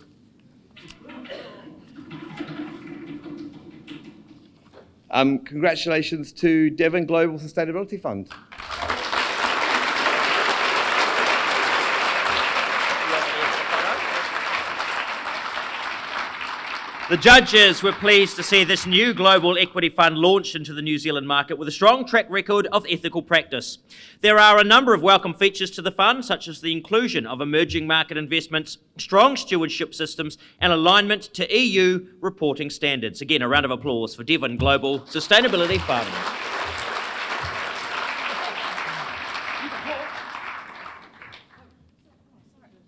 Congratulations to Devon Global Sustainability Fund. The judges were pleased to see this new global equity fund launched into the New Zealand market with a strong track record of ethical practice. There are a number of welcome features to the fund, such as the inclusion of emerging market investments, strong stewardship systems, and alignment to EU reporting standards. Again, a round of applause for Devon Global Sustainability Fund.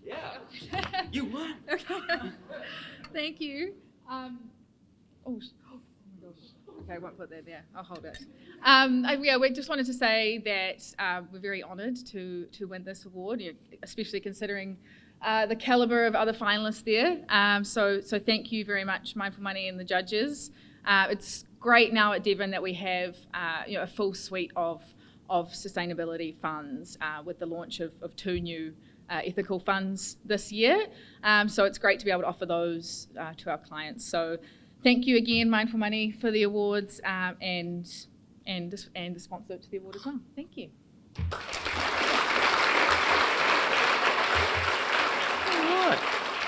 Yeah, you won. Thank you. Oh my gosh. Okay, I won't put that there. I'll hold it. We just wanted to say that we're very honoured to win this award, especially considering the calibre of other finalists there. So thank you very much, Mindful Money and the judges. It's great now at Devon that we have a full suite of sustainability funds with the launch of 2 new ethical funds this year. So it's great to be able to offer those to our clients. So thank you again, Mindful Money, for the awards and the sponsor to the award as well. Thank you. All right.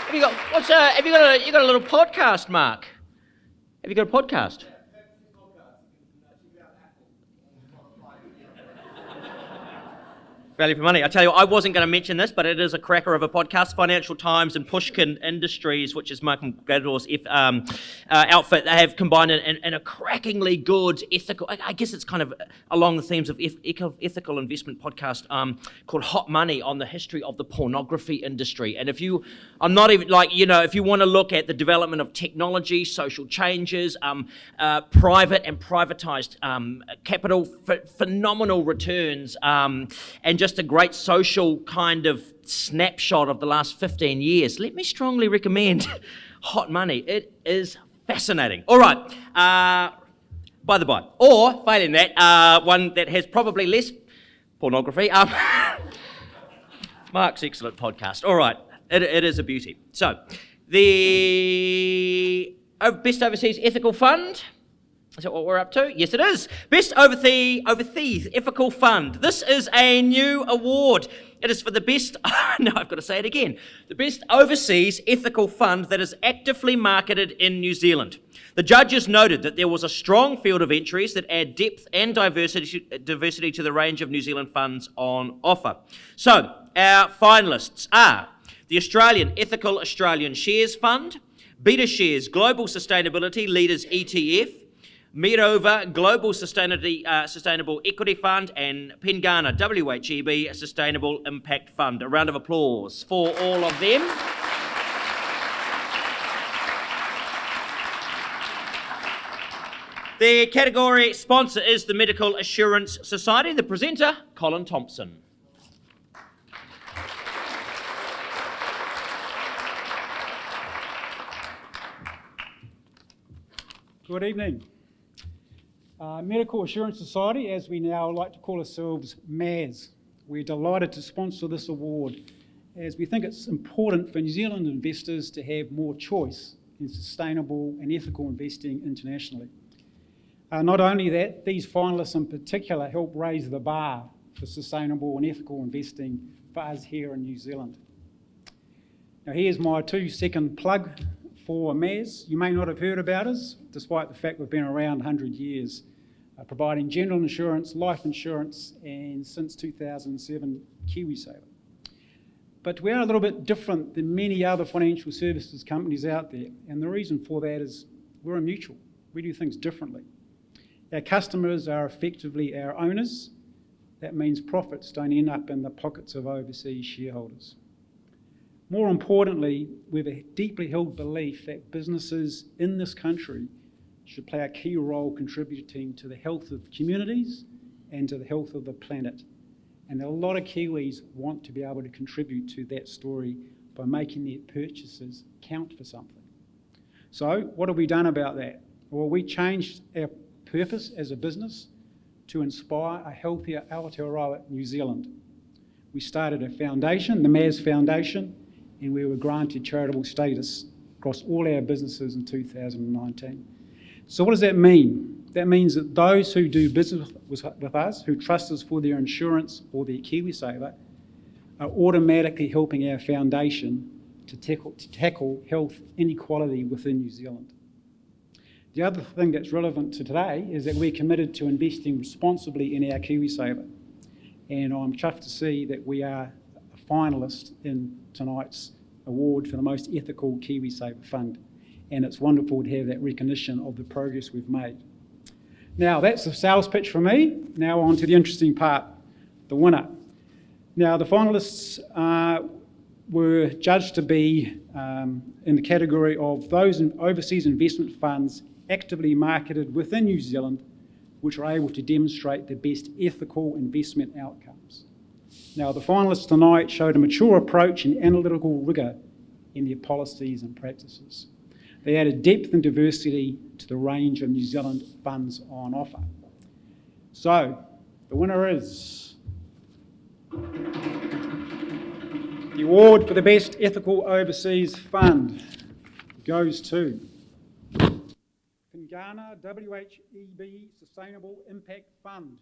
Have you got a little podcast, Mark? Have you got a podcast? Value for money. I tell you, I wasn't going to mention this, but it is a cracker of a podcast. Financial Times and Pushkin Industries, which is Malcolm Gladwell's outfit, they have combined in a crackingly good ethical, I guess it's kind of along the themes of ethical investment podcast called Hot Money on the history of the pornography industry. And if you want to look at the development of technology, social changes, private and privatized capital, phenomenal returns, and just a great social kind of snapshot of the last 15 years, let me strongly recommend Hot Money. It is fascinating. All right, by the by, or failing that, one that has probably less pornography, Mark's excellent podcast. All right, it is a beauty. So, the Best Overseas Ethical Fund. Is that what we're up to? Yes, it is. Best Overseas Ethical Fund. This is a new award. It is for the best, no, I've got to say it again. The best overseas ethical fund that is actively marketed in New Zealand. The judges noted that there was a strong field of entries that add depth and diversity to the range of New Zealand funds on offer. So, our finalists are the Australian Ethical Australian Shares Fund, Beta Shares Global Sustainability Leaders ETF, Mirova Global Sustainable Equity Fund, and Pengana WHEB Sustainable Impact Fund. A round of applause for all of them. The category sponsor is the Medical Assurance Society. The presenter, Colin Thompson. Good evening. Medical Assurance Society, as we now like to call ourselves, MAS. We're delighted to sponsor this award as we think it's important for New Zealand investors to have more choice in sustainable and ethical investing internationally. Not only that, these finalists in particular help raise the bar for sustainable and ethical investing for us here in New Zealand. Now here's my 2-second plug for MAS. You may not have heard about us, despite the fact we've been around 100 years, providing general insurance, life insurance, and since 2007, KiwiSaver. But we are a little bit different than many other financial services companies out there, and the reason for that is we're a mutual. We do things differently. Our customers are effectively our owners. That means profits don't end up in the pockets of overseas shareholders. More importantly, we have a deeply held belief that businesses in this country should play a key role contributing to the health of communities and to the health of the planet. And a lot of Kiwis want to be able to contribute to that story by making their purchases count for something. So what have we done about that? Well, we changed our purpose as a business to inspire a healthier Aotearoa New Zealand. We started a foundation, the MAS Foundation, and we were granted charitable status across all our businesses in 2019. So what does that mean? That means that those who do business with us, who trust us for their insurance or their KiwiSaver, are automatically helping our foundation to tackle health inequality within New Zealand. The other thing that's relevant to today is that we're committed to investing responsibly in our KiwiSaver. And I'm chuffed to see that we are a finalist in tonight's award for the most ethical KiwiSaver fund. And it's wonderful to have that recognition of the progress we've made. Now, that's the sales pitch for me. Now on to the interesting part, the winner. Now, the finalists were judged to be in the category of those overseas investment funds actively marketed within New Zealand, which are able to demonstrate the best ethical investment outcomes. Now, the finalists tonight showed a mature approach and analytical rigour in their policies and practices. They added depth and diversity to the range of New Zealand funds on offer. So, the winner is the award for the best ethical overseas fund goes to Pengana WHEB Sustainable Impact Fund.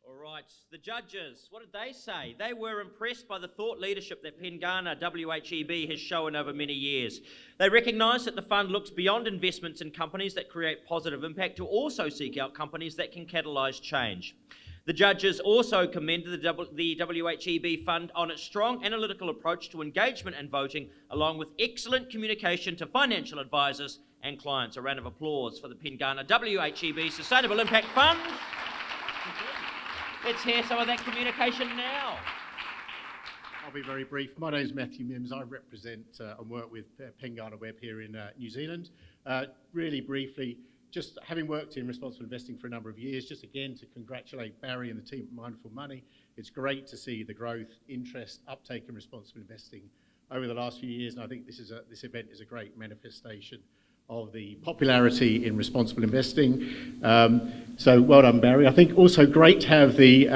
All right, the judges, what did they say? They were impressed by the thought leadership that Pengana WHEB has shown over many years. They recognise that the fund looks beyond investments in companies that create positive impact to also seek out companies that can catalyse change. The judges also commended the WHEB fund on its strong analytical approach to engagement and voting, along with excellent communication to financial advisors and clients. A round of applause for the Pengana WHEB Sustainable Impact Fund. Let's hear some of that communication now. I'll be very brief. My name is Matthew Mims. I represent and work with Pengana Web here in New Zealand. Really briefly, just having worked in responsible investing for a number of years, just again to congratulate Barry and the team at Mindful Money. It's great to see the growth, interest, uptake in responsible investing over the last few years, and I think this event is a great manifestation of the popularity in responsible investing. So well done, Barry. I think also great to have the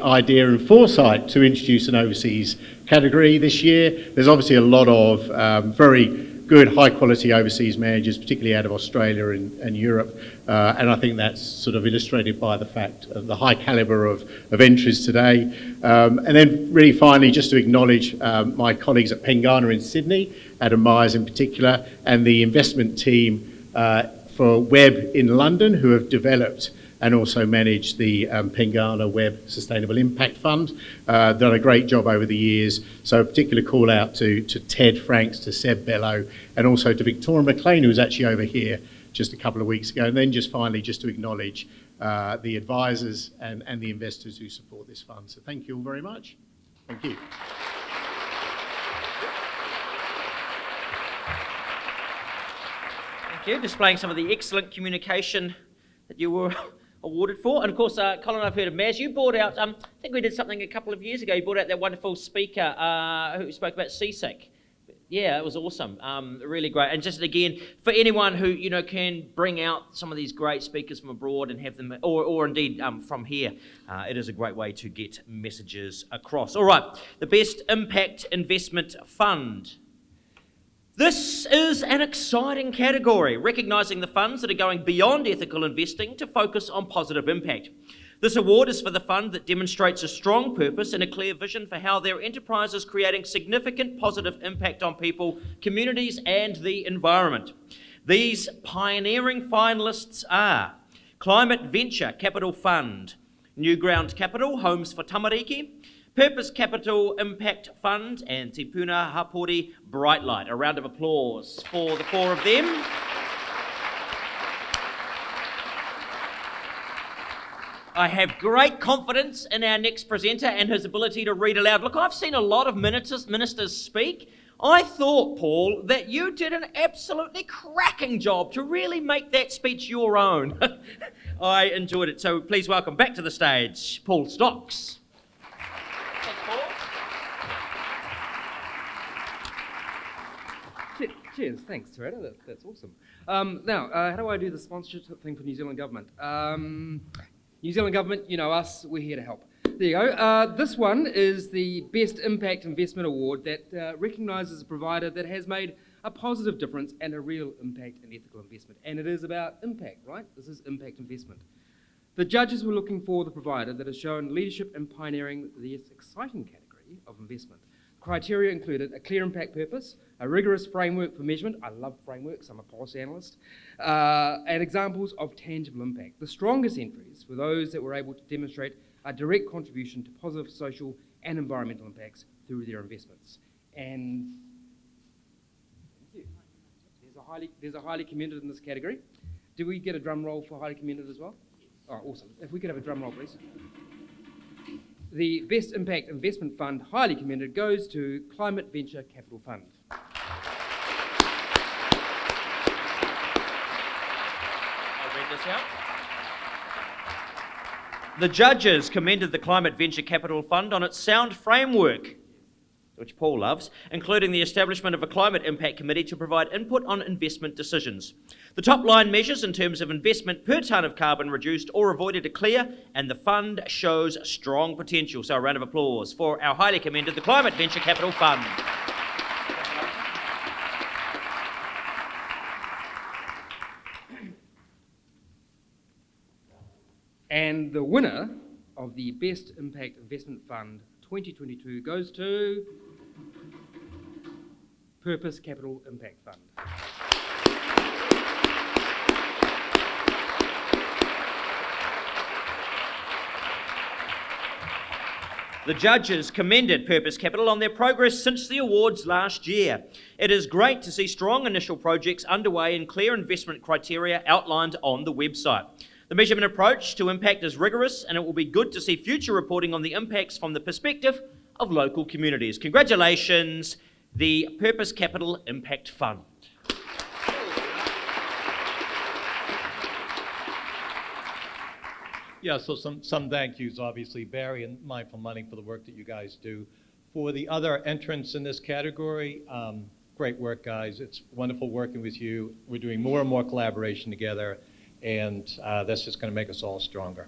idea and foresight to introduce an overseas category this year. There's obviously a lot of very good, high-quality overseas managers, particularly out of Australia and Europe, and I think that's sort of illustrated by the fact of the high calibre of entries today. And then really finally, just to acknowledge my colleagues at Pengana in Sydney, Adam Myers in particular, and the investment team for Web in London, who have developed and also managed the Pengana Web Sustainable Impact Fund. Done a great job over the years. So a particular call out to Ted Franks, to Seb Bello, and also to Victoria McLean, who was actually over here just a couple of weeks ago. And then just finally, just to acknowledge the advisors and the investors who support this fund. So thank you all very much. Thank you. Thank you. Displaying some of the excellent communication that you were awarded for. And of course, Colin, I've heard of Maz. You brought out, I think we did something a couple of years ago. You brought out that wonderful speaker who spoke about seasick. Yeah, it was awesome. Really great. And just again, for anyone who, you know, can bring out some of these great speakers from abroad and have them, or indeed from here, it is a great way to get messages across. All right, the Best Impact Investment Fund. This is an exciting category, recognising the funds that are going beyond ethical investing to focus on positive impact. This award is for the fund that demonstrates a strong purpose and a clear vision for how their enterprise is creating significant positive impact on people, communities and the environment. These pioneering finalists are Climate Venture Capital Fund, New Ground Capital, Homes for Tamariki, Purpose Capital Impact Fund, and Te Puna Hapori Brightlight. A round of applause for the four of them. I have great confidence in our next presenter and his ability to read aloud. Look, I've seen a lot of ministers speak. I thought, Paul, that you did an absolutely cracking job to really make that speech your own. I enjoyed it. So please welcome back to the stage, Paul Stocks. Thanks, Paul. Cheers, thanks, Teresa. That's awesome. Now, how do I do the sponsorship thing for New Zealand Government? New Zealand Government, you know us, we're here to help. There you go. This one is the Best Impact Investment Award that recognises a provider that has made a positive difference and a real impact in ethical investment. And it is about impact, right? This is impact investment. The judges were looking for the provider that has shown leadership in pioneering this exciting category of investment. Criteria included a clear impact purpose, a rigorous framework for measurement. I love frameworks, I'm a policy analyst, and examples of tangible impact. The strongest entries were those that were able to demonstrate a direct contribution to positive social and environmental impacts through their investments. And thank you. There's a highly commended in this category. Do we get a drum roll for highly commended as well? Oh, awesome. If we could have a drum roll, please. The Best Impact Investment Fund, highly commended, goes to Climate Venture Capital Fund. I'll read this out. The judges commended the Climate Venture Capital Fund on its sound framework, which Paul loves, including the establishment of a Climate Impact Committee to provide input on investment decisions. The top line measures in terms of investment per tonne of carbon reduced or avoided are clear, and the fund shows strong potential. So a round of applause for our highly commended, the Climate Venture Capital Fund. And the winner of the Best Impact Investment Fund 2022 goes to Purpose Capital Impact Fund. The judges commended Purpose Capital on their progress since the awards last year. It is great to see strong initial projects underway and clear investment criteria outlined on the website. The measurement approach to impact is rigorous, and it will be good to see future reporting on the impacts from the perspective of local communities. Congratulations, the Purpose Capital Impact Fund. Yeah, so some thank yous, obviously, Barry and Mindful Money, for the work that you guys do. For the other entrants in this category, great work, guys. It's wonderful working with you. We're doing more and more collaboration together, and that's just going to make us all stronger.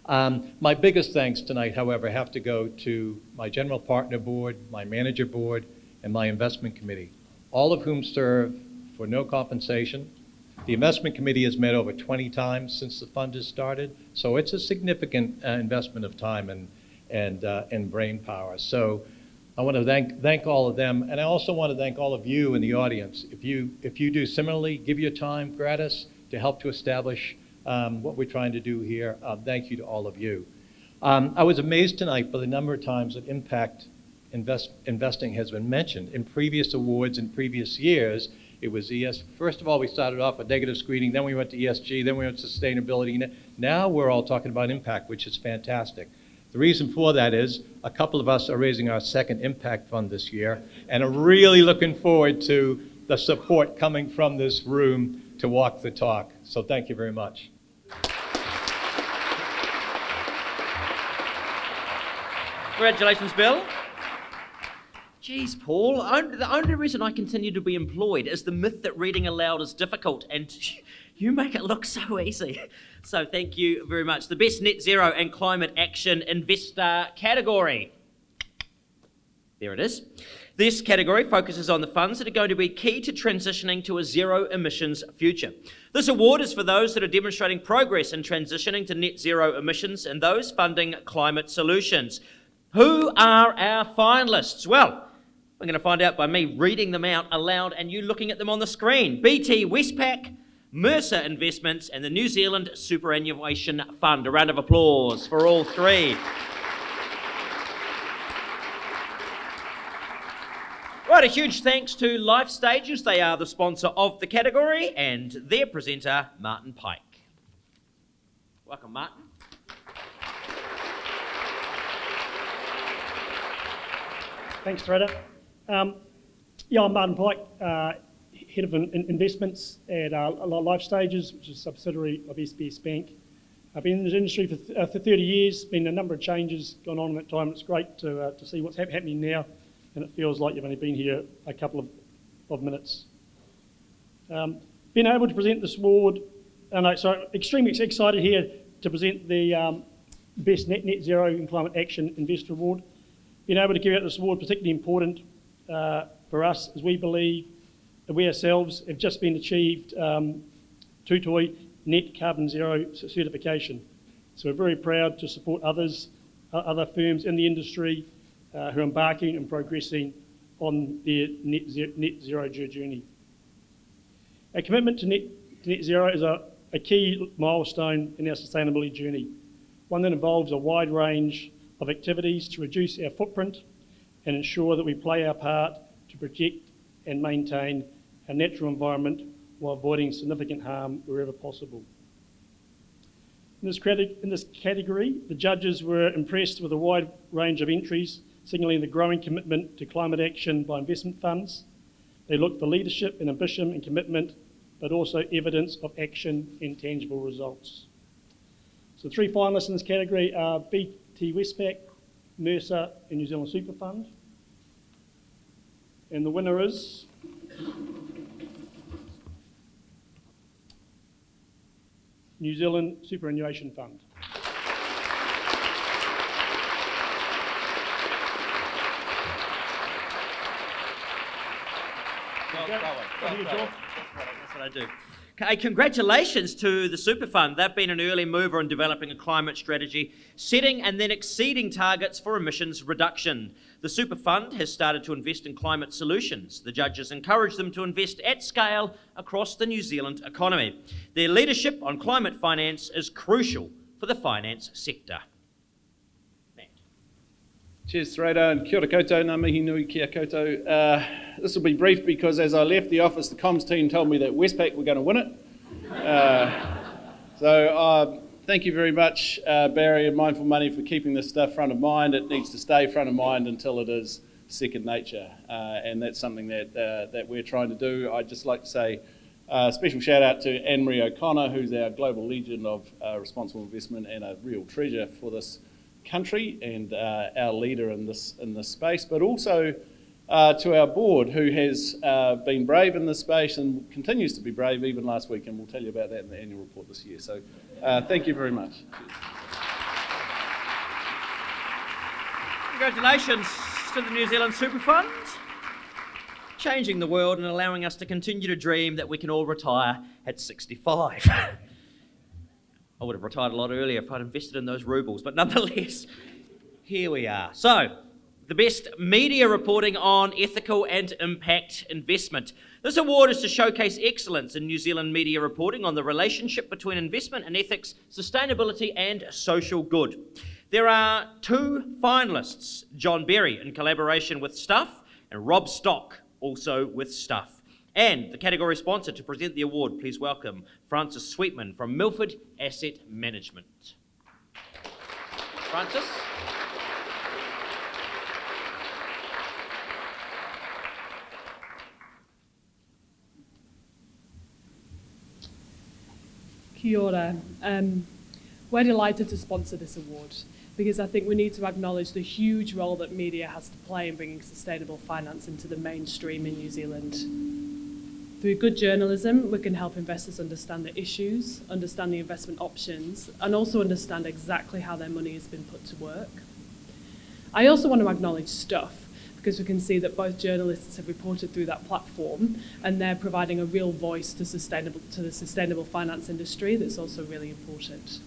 My biggest thanks tonight, however, have to go to my general partner board, my manager board, and my investment committee, all of whom serve for no compensation. The investment committee has met over 20 times since the fund has started, so it's a significant investment of time and brain power. So I want to thank all of them, and I also want to thank all of you in the audience. If you do similarly, give your time gratis to help to establish what we're trying to do here. Thank you to all of you. I was amazed tonight by the number of times that impact investing has been mentioned. In previous awards in previous years, it was first of all, we started off with negative screening, then we went to ESG, then we went to sustainability. Now we're all talking about impact, which is fantastic. The reason for that is a couple of us are raising our second impact fund this year and are really looking forward to the support coming from this room to walk the talk. So thank you very much. Congratulations, Bill. Geez, Paul, the only reason I continue to be employed is the myth that reading aloud is difficult, and you make it look so easy. So thank you very much. The Best Net Zero and Climate Action Investor category. There it is. This category focuses on the funds that are going to be key to transitioning to a zero emissions future. This award is for those that are demonstrating progress in transitioning to net zero emissions and those funding climate solutions. Who are our finalists? Well, we're going to find out by me reading them out aloud and you looking at them on the screen. BT Westpac, Mercer Investments, and the New Zealand Superannuation Fund. A round of applause for all three. Right, a huge thanks to Life Stages. They are the sponsor of the category, and their presenter, Martin Pike. Welcome, Martin. Thanks, Rita. Yeah, I'm Martin Pike, Head of Investments at Life Stages, which is a subsidiary of SBS Bank. I've been in this industry for 30 years, been a number of changes going on in that time. It's great to see what's happening now, and it feels like you've only been here a couple of minutes. Being able to present this award, and so extremely excited here to present the Best Net Zero and Climate Action Investor Award. Being able to give out this award particularly important for us, as we believe that we ourselves have just been achieved Tutoi Net Carbon Zero certification. So we're very proud to support other firms in the industry who are embarking and progressing on their net zero journey. Our commitment to net zero is a key milestone in our sustainability journey, one that involves a wide range of activities to reduce our footprint and ensure that we play our part to protect and maintain our natural environment while avoiding significant harm wherever possible. In this category, the judges were impressed with a wide range of entries, signalling the growing commitment to climate action by investment funds. They looked for leadership and ambition and commitment, but also evidence of action and tangible results. So the three finalists in this category are BT Westpac, Mercer and New Zealand Super Fund. And the winner is New Zealand Superannuation Fund. That's what I do. Okay, congratulations to the Super Fund. They've been an early mover in developing a climate strategy, setting and then exceeding targets for emissions reduction. The Super Fund has started to invest in climate solutions. The judges encourage them to invest at scale across the New Zealand economy. Their leadership on climate finance is crucial for the finance sector. Cheers, Reida, and kia ora koutou, ngā mihi nui kia koutou. This will be brief because as I left the office, the comms team told me that Westpac were going to win it. So thank you very much, Barry and Mindful Money, for keeping this stuff front of mind. It needs to stay front of mind until it is second nature, and that's something that we're trying to do. I'd just like to say a special shout out to Anne-Marie O'Connor, who's our Global Legion of Responsible Investment and a real treasure for this country and our leader in this space, but also to our board, who has been brave in this space and continues to be brave even last week, and we'll tell you about that in the annual report this year. So thank you very much. Congratulations to the New Zealand Super Fund, changing the world and allowing us to continue to dream that we can all retire at 65. I would have retired a lot earlier if I'd invested in those rubles, but nonetheless, here we are. So, the best media reporting on ethical and impact investment. This award is to showcase excellence in New Zealand media reporting on the relationship between investment and ethics, sustainability and social good. There are two finalists, John Berry in collaboration with Stuff and Rob Stock, also with Stuff. And the category sponsor to present the award, please welcome Francis Sweetman from Milford Asset Management. Francis? Kia ora. We're delighted to sponsor this award because I think we need to acknowledge the huge role that media has to play in bringing sustainable finance into the mainstream in New Zealand. Through good journalism, we can help investors understand the issues, understand the investment options, and also understand exactly how their money has been put to work. I also want to acknowledge Stuff, because we can see that both journalists have reported through that platform, and they're providing a real voice to the sustainable finance industry that's also really important.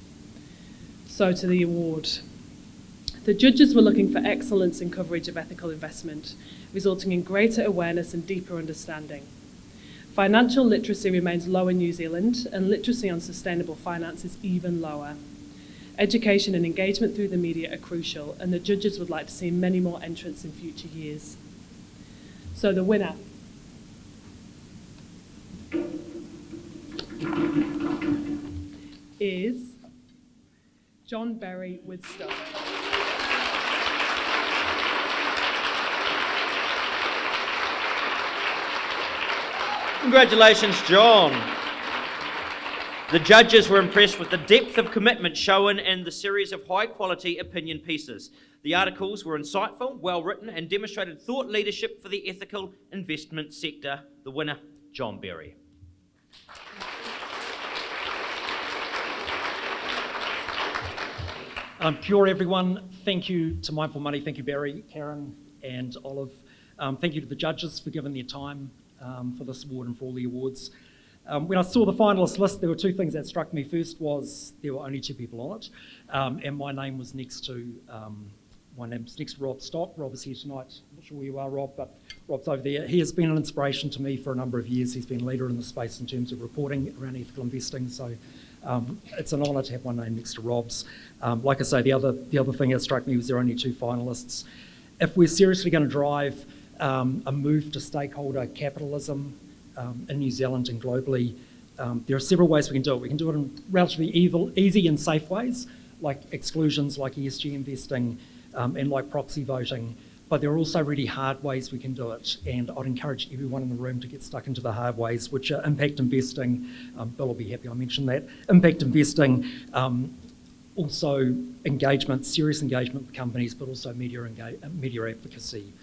So to the award. The judges were looking for excellence in coverage of ethical investment, resulting in greater awareness and deeper understanding. Financial literacy remains low in New Zealand, and literacy on sustainable finance is even lower. Education and engagement through the media are crucial, and the judges would like to see many more entrants in future years. So the winner is John Berry with Stuff. Congratulations, John. The judges were impressed with the depth of commitment shown in the series of high-quality opinion pieces. The articles were insightful, well-written, and demonstrated thought leadership for the ethical investment sector. The winner, John Berry. Kia ora, everyone. Thank you to Mindful Money. Thank you, Barry, Karen, and Olive. Thank you to the judges for giving their time for this award and for all the awards. When I saw the finalist list, there were two things that struck me. First was there were only two people on it, and my name was next to Rob Stock. Rob is here tonight. I'm not sure where you are, Rob, but Rob's over there. He has been an inspiration to me for a number of years. He's been a leader in the space in terms of reporting around ethical investing. So it's an honour to have my name next to Rob's. Like I say, the other thing that struck me was there are only two finalists. If we're seriously going to drive a move to stakeholder capitalism in New Zealand and globally, there are several ways we can do it. We can do it in relatively easy and safe ways, like exclusions, like ESG investing, and like proxy voting. But there are also really hard ways we can do it, and I'd encourage everyone in the room to get stuck into the hard ways, which are impact investing. Bill will be happy I mentioned that. Impact investing, also engagement, serious engagement with companies, but also media advocacy.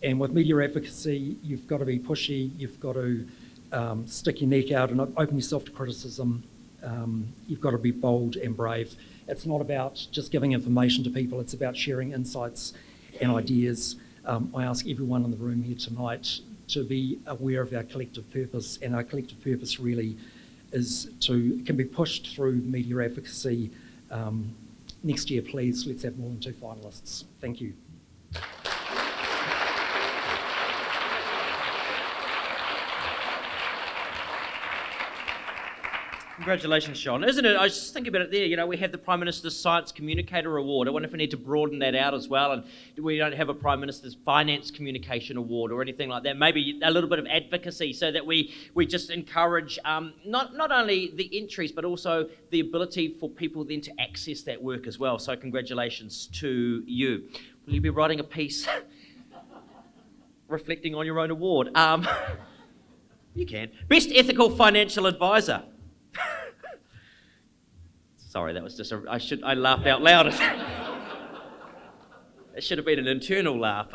And with media advocacy, you've got to be pushy, you've got to stick your neck out and open yourself to criticism. You've got to be bold and brave. It's not about just giving information to people, it's about sharing insights and ideas. I ask everyone in the room here tonight to be aware of our collective purpose, and our collective purpose really can be pushed through media advocacy. Next year, please, let's have more than two finalists. Thank you. Congratulations, Sean. Isn't it? I was just thinking about it there. You know, we have the Prime Minister's Science Communicator Award. I wonder if we need to broaden that out as well. And we don't have a Prime Minister's Finance Communication Award or anything like that. Maybe a little bit of advocacy so that we just encourage not only the entries, but also the ability for people then to access that work as well. So congratulations to you. Will you be writing a piece reflecting on your own award? You can. Best Ethical Financial Advisor. Sorry, that was just I laughed out loud. It should have been an internal laugh.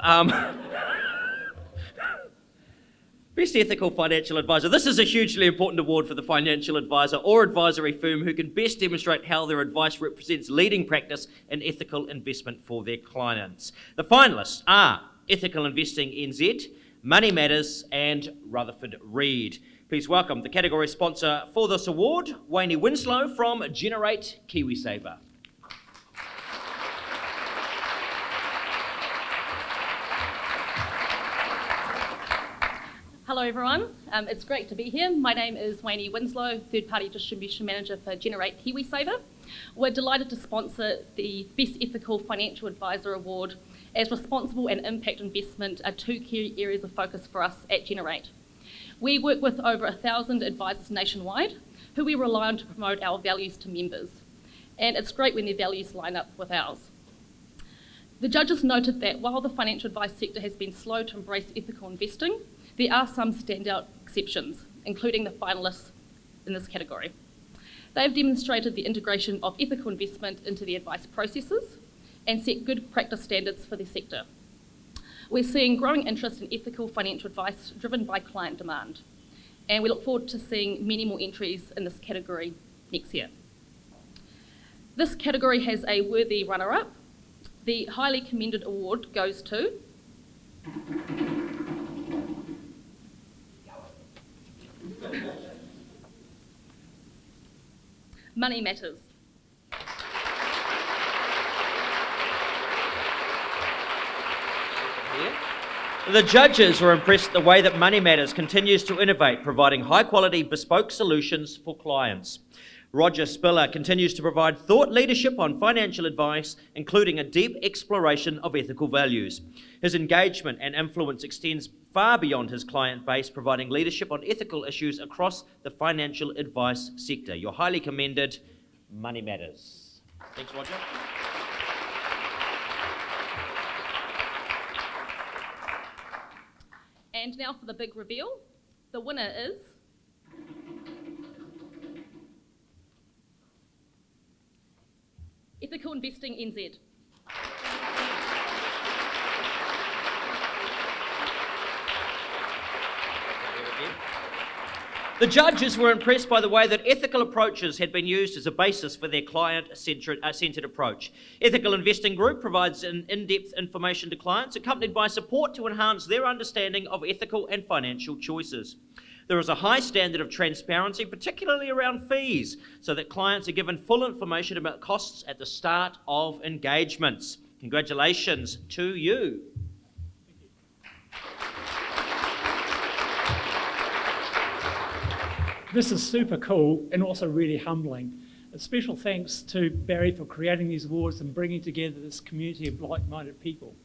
Best Ethical Financial Advisor. This is a hugely important award for the financial advisor or advisory firm who can best demonstrate how their advice represents leading practice in ethical investment for their clients. The finalists are Ethical Investing NZ, Money Matters, and Rutherford Reed. Please welcome the category sponsor for this award, Wayne Winslow from Generate KiwiSaver. Hello everyone, it's great to be here. My name is Wayne Winslow, Third Party Distribution Manager for Generate KiwiSaver. We're delighted to sponsor the Best Ethical Financial Advisor Award, as responsible and impact investment are two key areas of focus for us at Generate. We work with over 1,000 advisors nationwide who we rely on to promote our values to members. And it's great when their values line up with ours. The judges noted that while the financial advice sector has been slow to embrace ethical investing, there are some standout exceptions, including the finalists in this category. They have demonstrated the integration of ethical investment into the advice processes and set good practice standards for their sector. We're seeing growing interest in ethical financial advice driven by client demand, and we look forward to seeing many more entries in this category next year. This category has a worthy runner-up. The highly commended award goes to Money Matters. The judges were impressed with the way that Money Matters continues to innovate, providing high-quality bespoke solutions for clients. Roger Spiller continues to provide thought leadership on financial advice, including a deep exploration of ethical values. His engagement and influence extends far beyond his client base, providing leadership on ethical issues across the financial advice sector. Your highly commended Money Matters. Thanks, Roger. And now for the big reveal. The winner is Ethical Investing NZ. The judges were impressed by the way that ethical approaches had been used as a basis for their client-centred approach. Ethical Investing Group provides in-depth information to clients, accompanied by support to enhance their understanding of ethical and financial choices. There is a high standard of transparency, particularly around fees, so that clients are given full information about costs at the start of engagements. Congratulations to you. This is super cool and also really humbling. A special thanks to Barry for creating these awards and bringing together this community of like-minded people.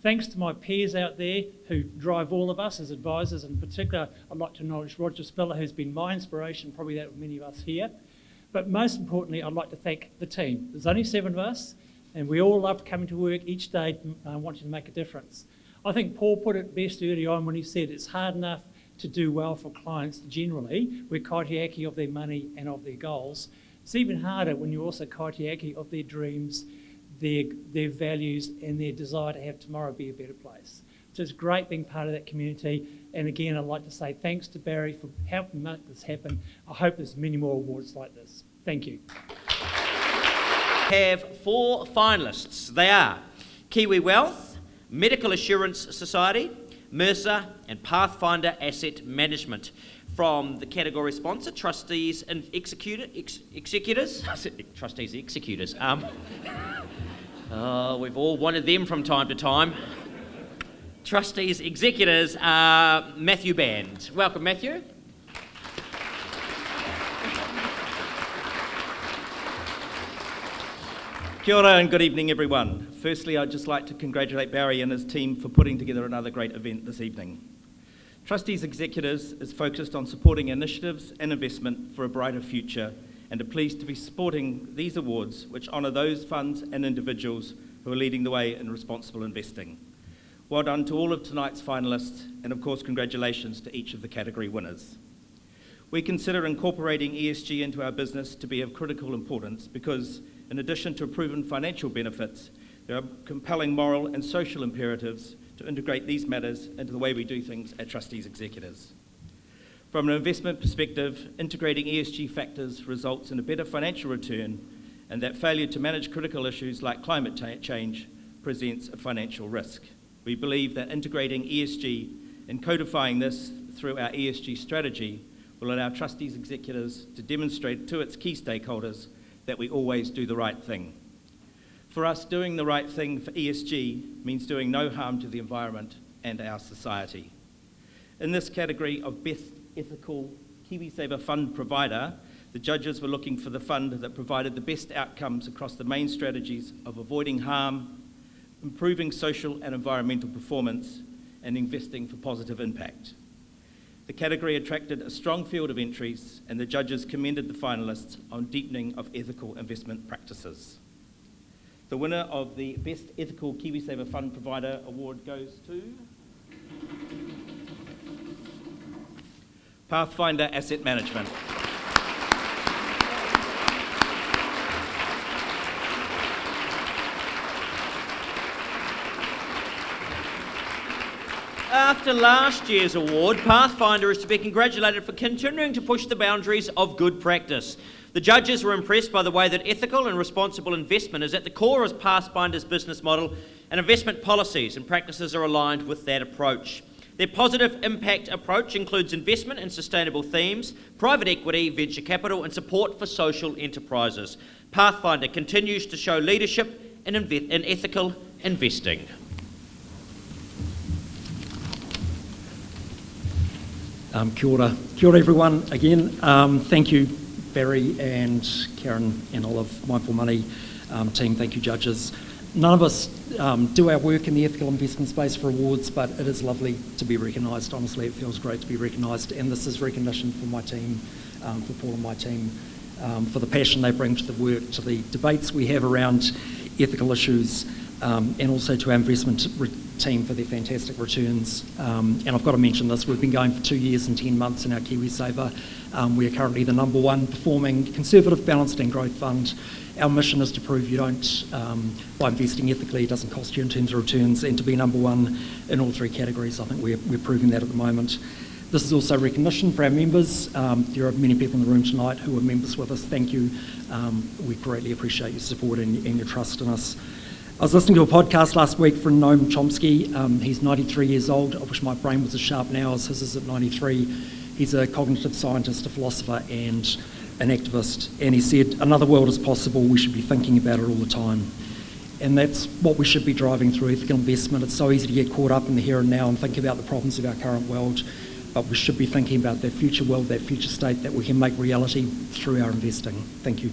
Thanks to my peers out there who drive all of us as advisors. In particular, I'd like to acknowledge Roger Spiller, who's been my inspiration, probably that of many of us here. But most importantly, I'd like to thank the team. There's only 7 of us, and we all love coming to work each day wanting to make a difference. I think Paul put it best early on when he said it's hard enough to do well for clients generally. We're kaitiaki of their money and of their goals. It's even harder when you're also kaitiaki of their dreams, their values and their desire to have tomorrow be a better place. So it's great being part of that community. And again, I'd like to say thanks to Barry for helping make this happen. I hope there's many more awards like this. Thank you. Have 4 finalists. They are Kiwi Wealth, Medical Assurance Society, Mercer and Pathfinder Asset Management. From the category sponsor, Trustees and Executors. Trustees and Executors. We've all wanted them from time to time. Trustees Executors, Matthew Band. Welcome, Matthew. Kia ora and good evening, everyone. Firstly, I'd just like to congratulate Barry and his team for putting together another great event this evening. Trustees Executors is focused on supporting initiatives and investment for a brighter future and are pleased to be supporting these awards which honour those funds and individuals who are leading the way in responsible investing. Well done to all of tonight's finalists, and of course congratulations to each of the category winners. We consider incorporating ESG into our business to be of critical importance because, in addition to proven financial benefits, there are compelling moral and social imperatives to integrate these matters into the way we do things at Trustees Executors. From an investment perspective, integrating ESG factors results in a better financial return, and that failure to manage critical issues like climate change presents a financial risk. We believe that integrating ESG and codifying this through our ESG strategy will allow Trustees Executors to demonstrate to its key stakeholders that we always do the right thing. For us, doing the right thing for ESG means doing no harm to the environment and our society. In this category of Best Ethical KiwiSaver Fund Provider, the judges were looking for the fund that provided the best outcomes across the main strategies of avoiding harm, improving social and environmental performance, and investing for positive impact. The category attracted a strong field of entries, and the judges commended the finalists on deepening of ethical investment practices. The winner of the Best Ethical KiwiSaver Fund Provider Award goes to Pathfinder Asset Management. After last year's award, Pathfinder is to be congratulated for continuing to push the boundaries of good practice. The judges were impressed by the way that ethical and responsible investment is at the core of Pathfinder's business model, and investment policies and practices are aligned with that approach. Their positive impact approach includes investment in sustainable themes, private equity, venture capital, and support for social enterprises. Pathfinder continues to show leadership in ethical investing. Kia ora everyone again. Thank you Barry and Karen and all of Mindful Money team. Thank you judges. None of us do our work in the ethical investment space for awards, but it is lovely to be recognised. Honestly, it feels great to be recognised, and this is recognition for my team, for Paul and my team, for the passion they bring to the work, to the debates we have around ethical issues, and also to our investment team for their fantastic returns. And I've got to mention this, we've been going for 2 years and 10 months in our KiwiSaver. We are currently the #1 performing conservative, balanced and growth fund. Our mission is to prove you don't, by investing ethically, it doesn't cost you in terms of returns, and to be #1 in all 3 categories. I think we're proving that at the moment. This is also recognition for our members. There are many people in the room tonight who are members with us. Thank you. We greatly appreciate your support and your trust in us. I was listening to a podcast last week from Noam Chomsky. He's 93 years old. I wish my brain was as sharp now as his is at 93. He's a cognitive scientist, a philosopher and an activist. And he said, another world is possible. We should be thinking about it all the time. And that's what we should be driving through ethical investment. It's so easy to get caught up in the here and now and think about the problems of our current world. But we should be thinking about that future world, that future state that we can make reality through our investing. Thank you.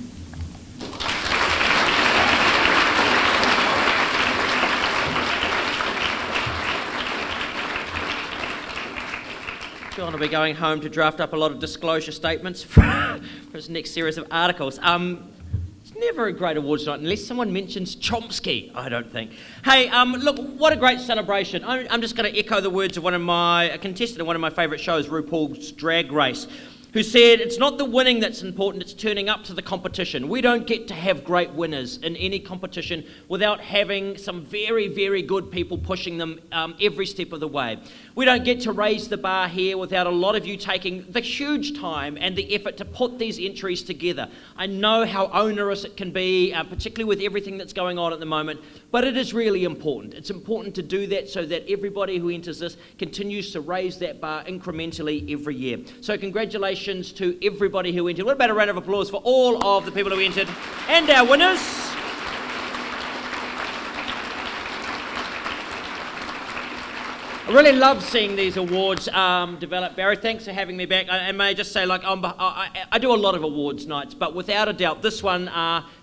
John will be going home to draft up a lot of disclosure statements for his next series of articles. It's never a great awards night unless someone mentions Chomsky, I don't think. Hey, look, what a great celebration. I'm just going to echo the words of a contestant in one of my favourite shows, RuPaul's Drag Race, who said, it's not the winning that's important, it's turning up to the competition. We don't get to have great winners in any competition without having some very, very good people pushing them every step of the way. We don't get to raise the bar here without a lot of you taking the huge time and the effort to put these entries together. I know how onerous it can be, particularly with everything that's going on at the moment, but it is really important. It's important to do that so that everybody who enters this continues to raise that bar incrementally every year. So congratulations to everybody who entered. What about a round of applause for all of the people who entered and our winners? I really love seeing these awards develop. Barry, thanks for having me back. And may I just say, I do a lot of awards nights, but without a doubt, this one,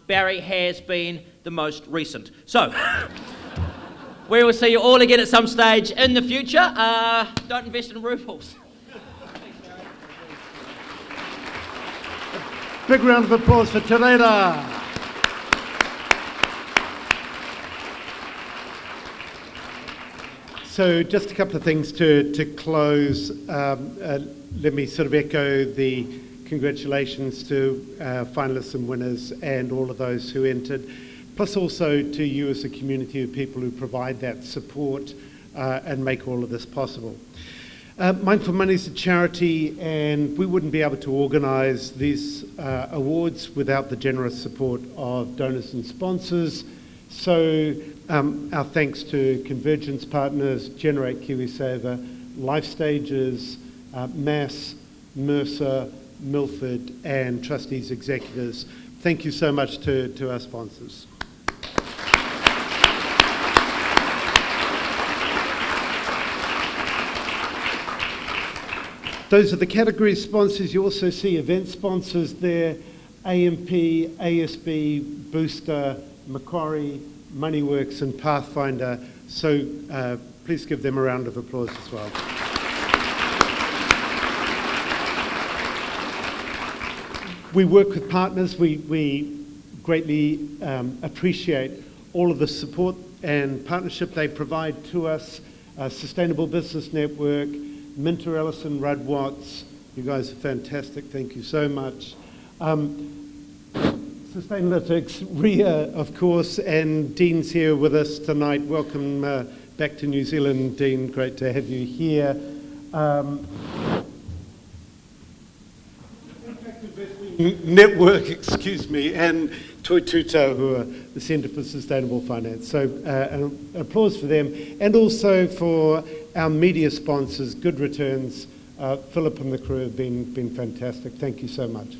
Barry, has been the most recent. So, we will see you all again at some stage in the future. Don't invest in RuPaul's. Big round of applause for Te Reira. So just a couple of things to close. Let me sort of echo the congratulations to finalists and winners and all of those who entered, plus also to you as a community of people who provide that support and make all of this possible. Mindful Money is a charity, and we wouldn't be able to organise these awards without the generous support of donors and sponsors. So our thanks to Convergence Partners, Generate KiwiSaver, Life Stages, MASS, Mercer, Milford and Trustees Executors. Thank you so much to our sponsors. Those are the category sponsors. You also see event sponsors there, AMP, ASB, Booster, Macquarie, Moneyworks and Pathfinder. So please give them a round of applause as well. We work with partners. We greatly appreciate all of the support and partnership they provide to us. Sustainable Business Network, Minter Ellison, Rudd Watts, you guys are fantastic, thank you so much. Sustainalytics, RIA, of course, and Dean's here with us tonight. Welcome back to New Zealand, Dean, great to have you here. Network, excuse me, and Toi Tuta, who are the Centre for Sustainable Finance. So an applause for them, and also for our media sponsors, Good Returns. Philip and the crew have been fantastic. Thank you so much.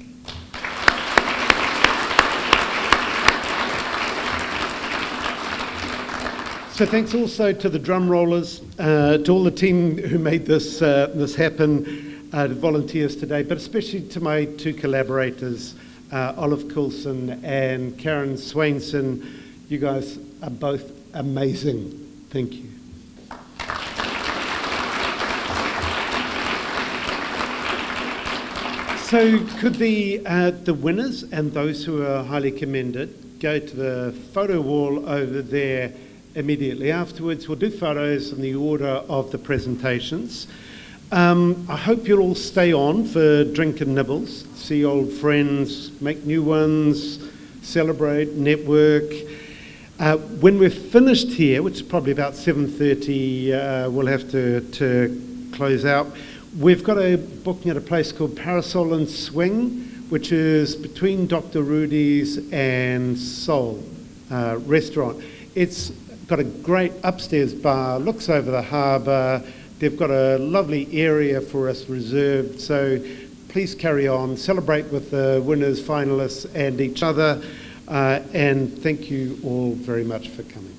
So thanks also to the drum rollers, to all the team who made this happen, the volunteers today, but especially to my two collaborators, Olive Coulson and Karen Swainson. You guys are both amazing. Thank you. So could the winners and those who are highly commended go to the photo wall over there immediately afterwards. We'll do photos in the order of the presentations. I hope you'll all stay on for drink and nibbles, see old friends, make new ones, celebrate, network. When we're finished here, which is probably about 7:30, we'll have to close out. We've got a booking at a place called Parasol and Swing, which is between Dr. Rudy's and Soul restaurant. It's got a great upstairs bar, looks over the harbour. They've got a lovely area for us reserved, so please carry on, celebrate with the winners, finalists and each other, and thank you all very much for coming.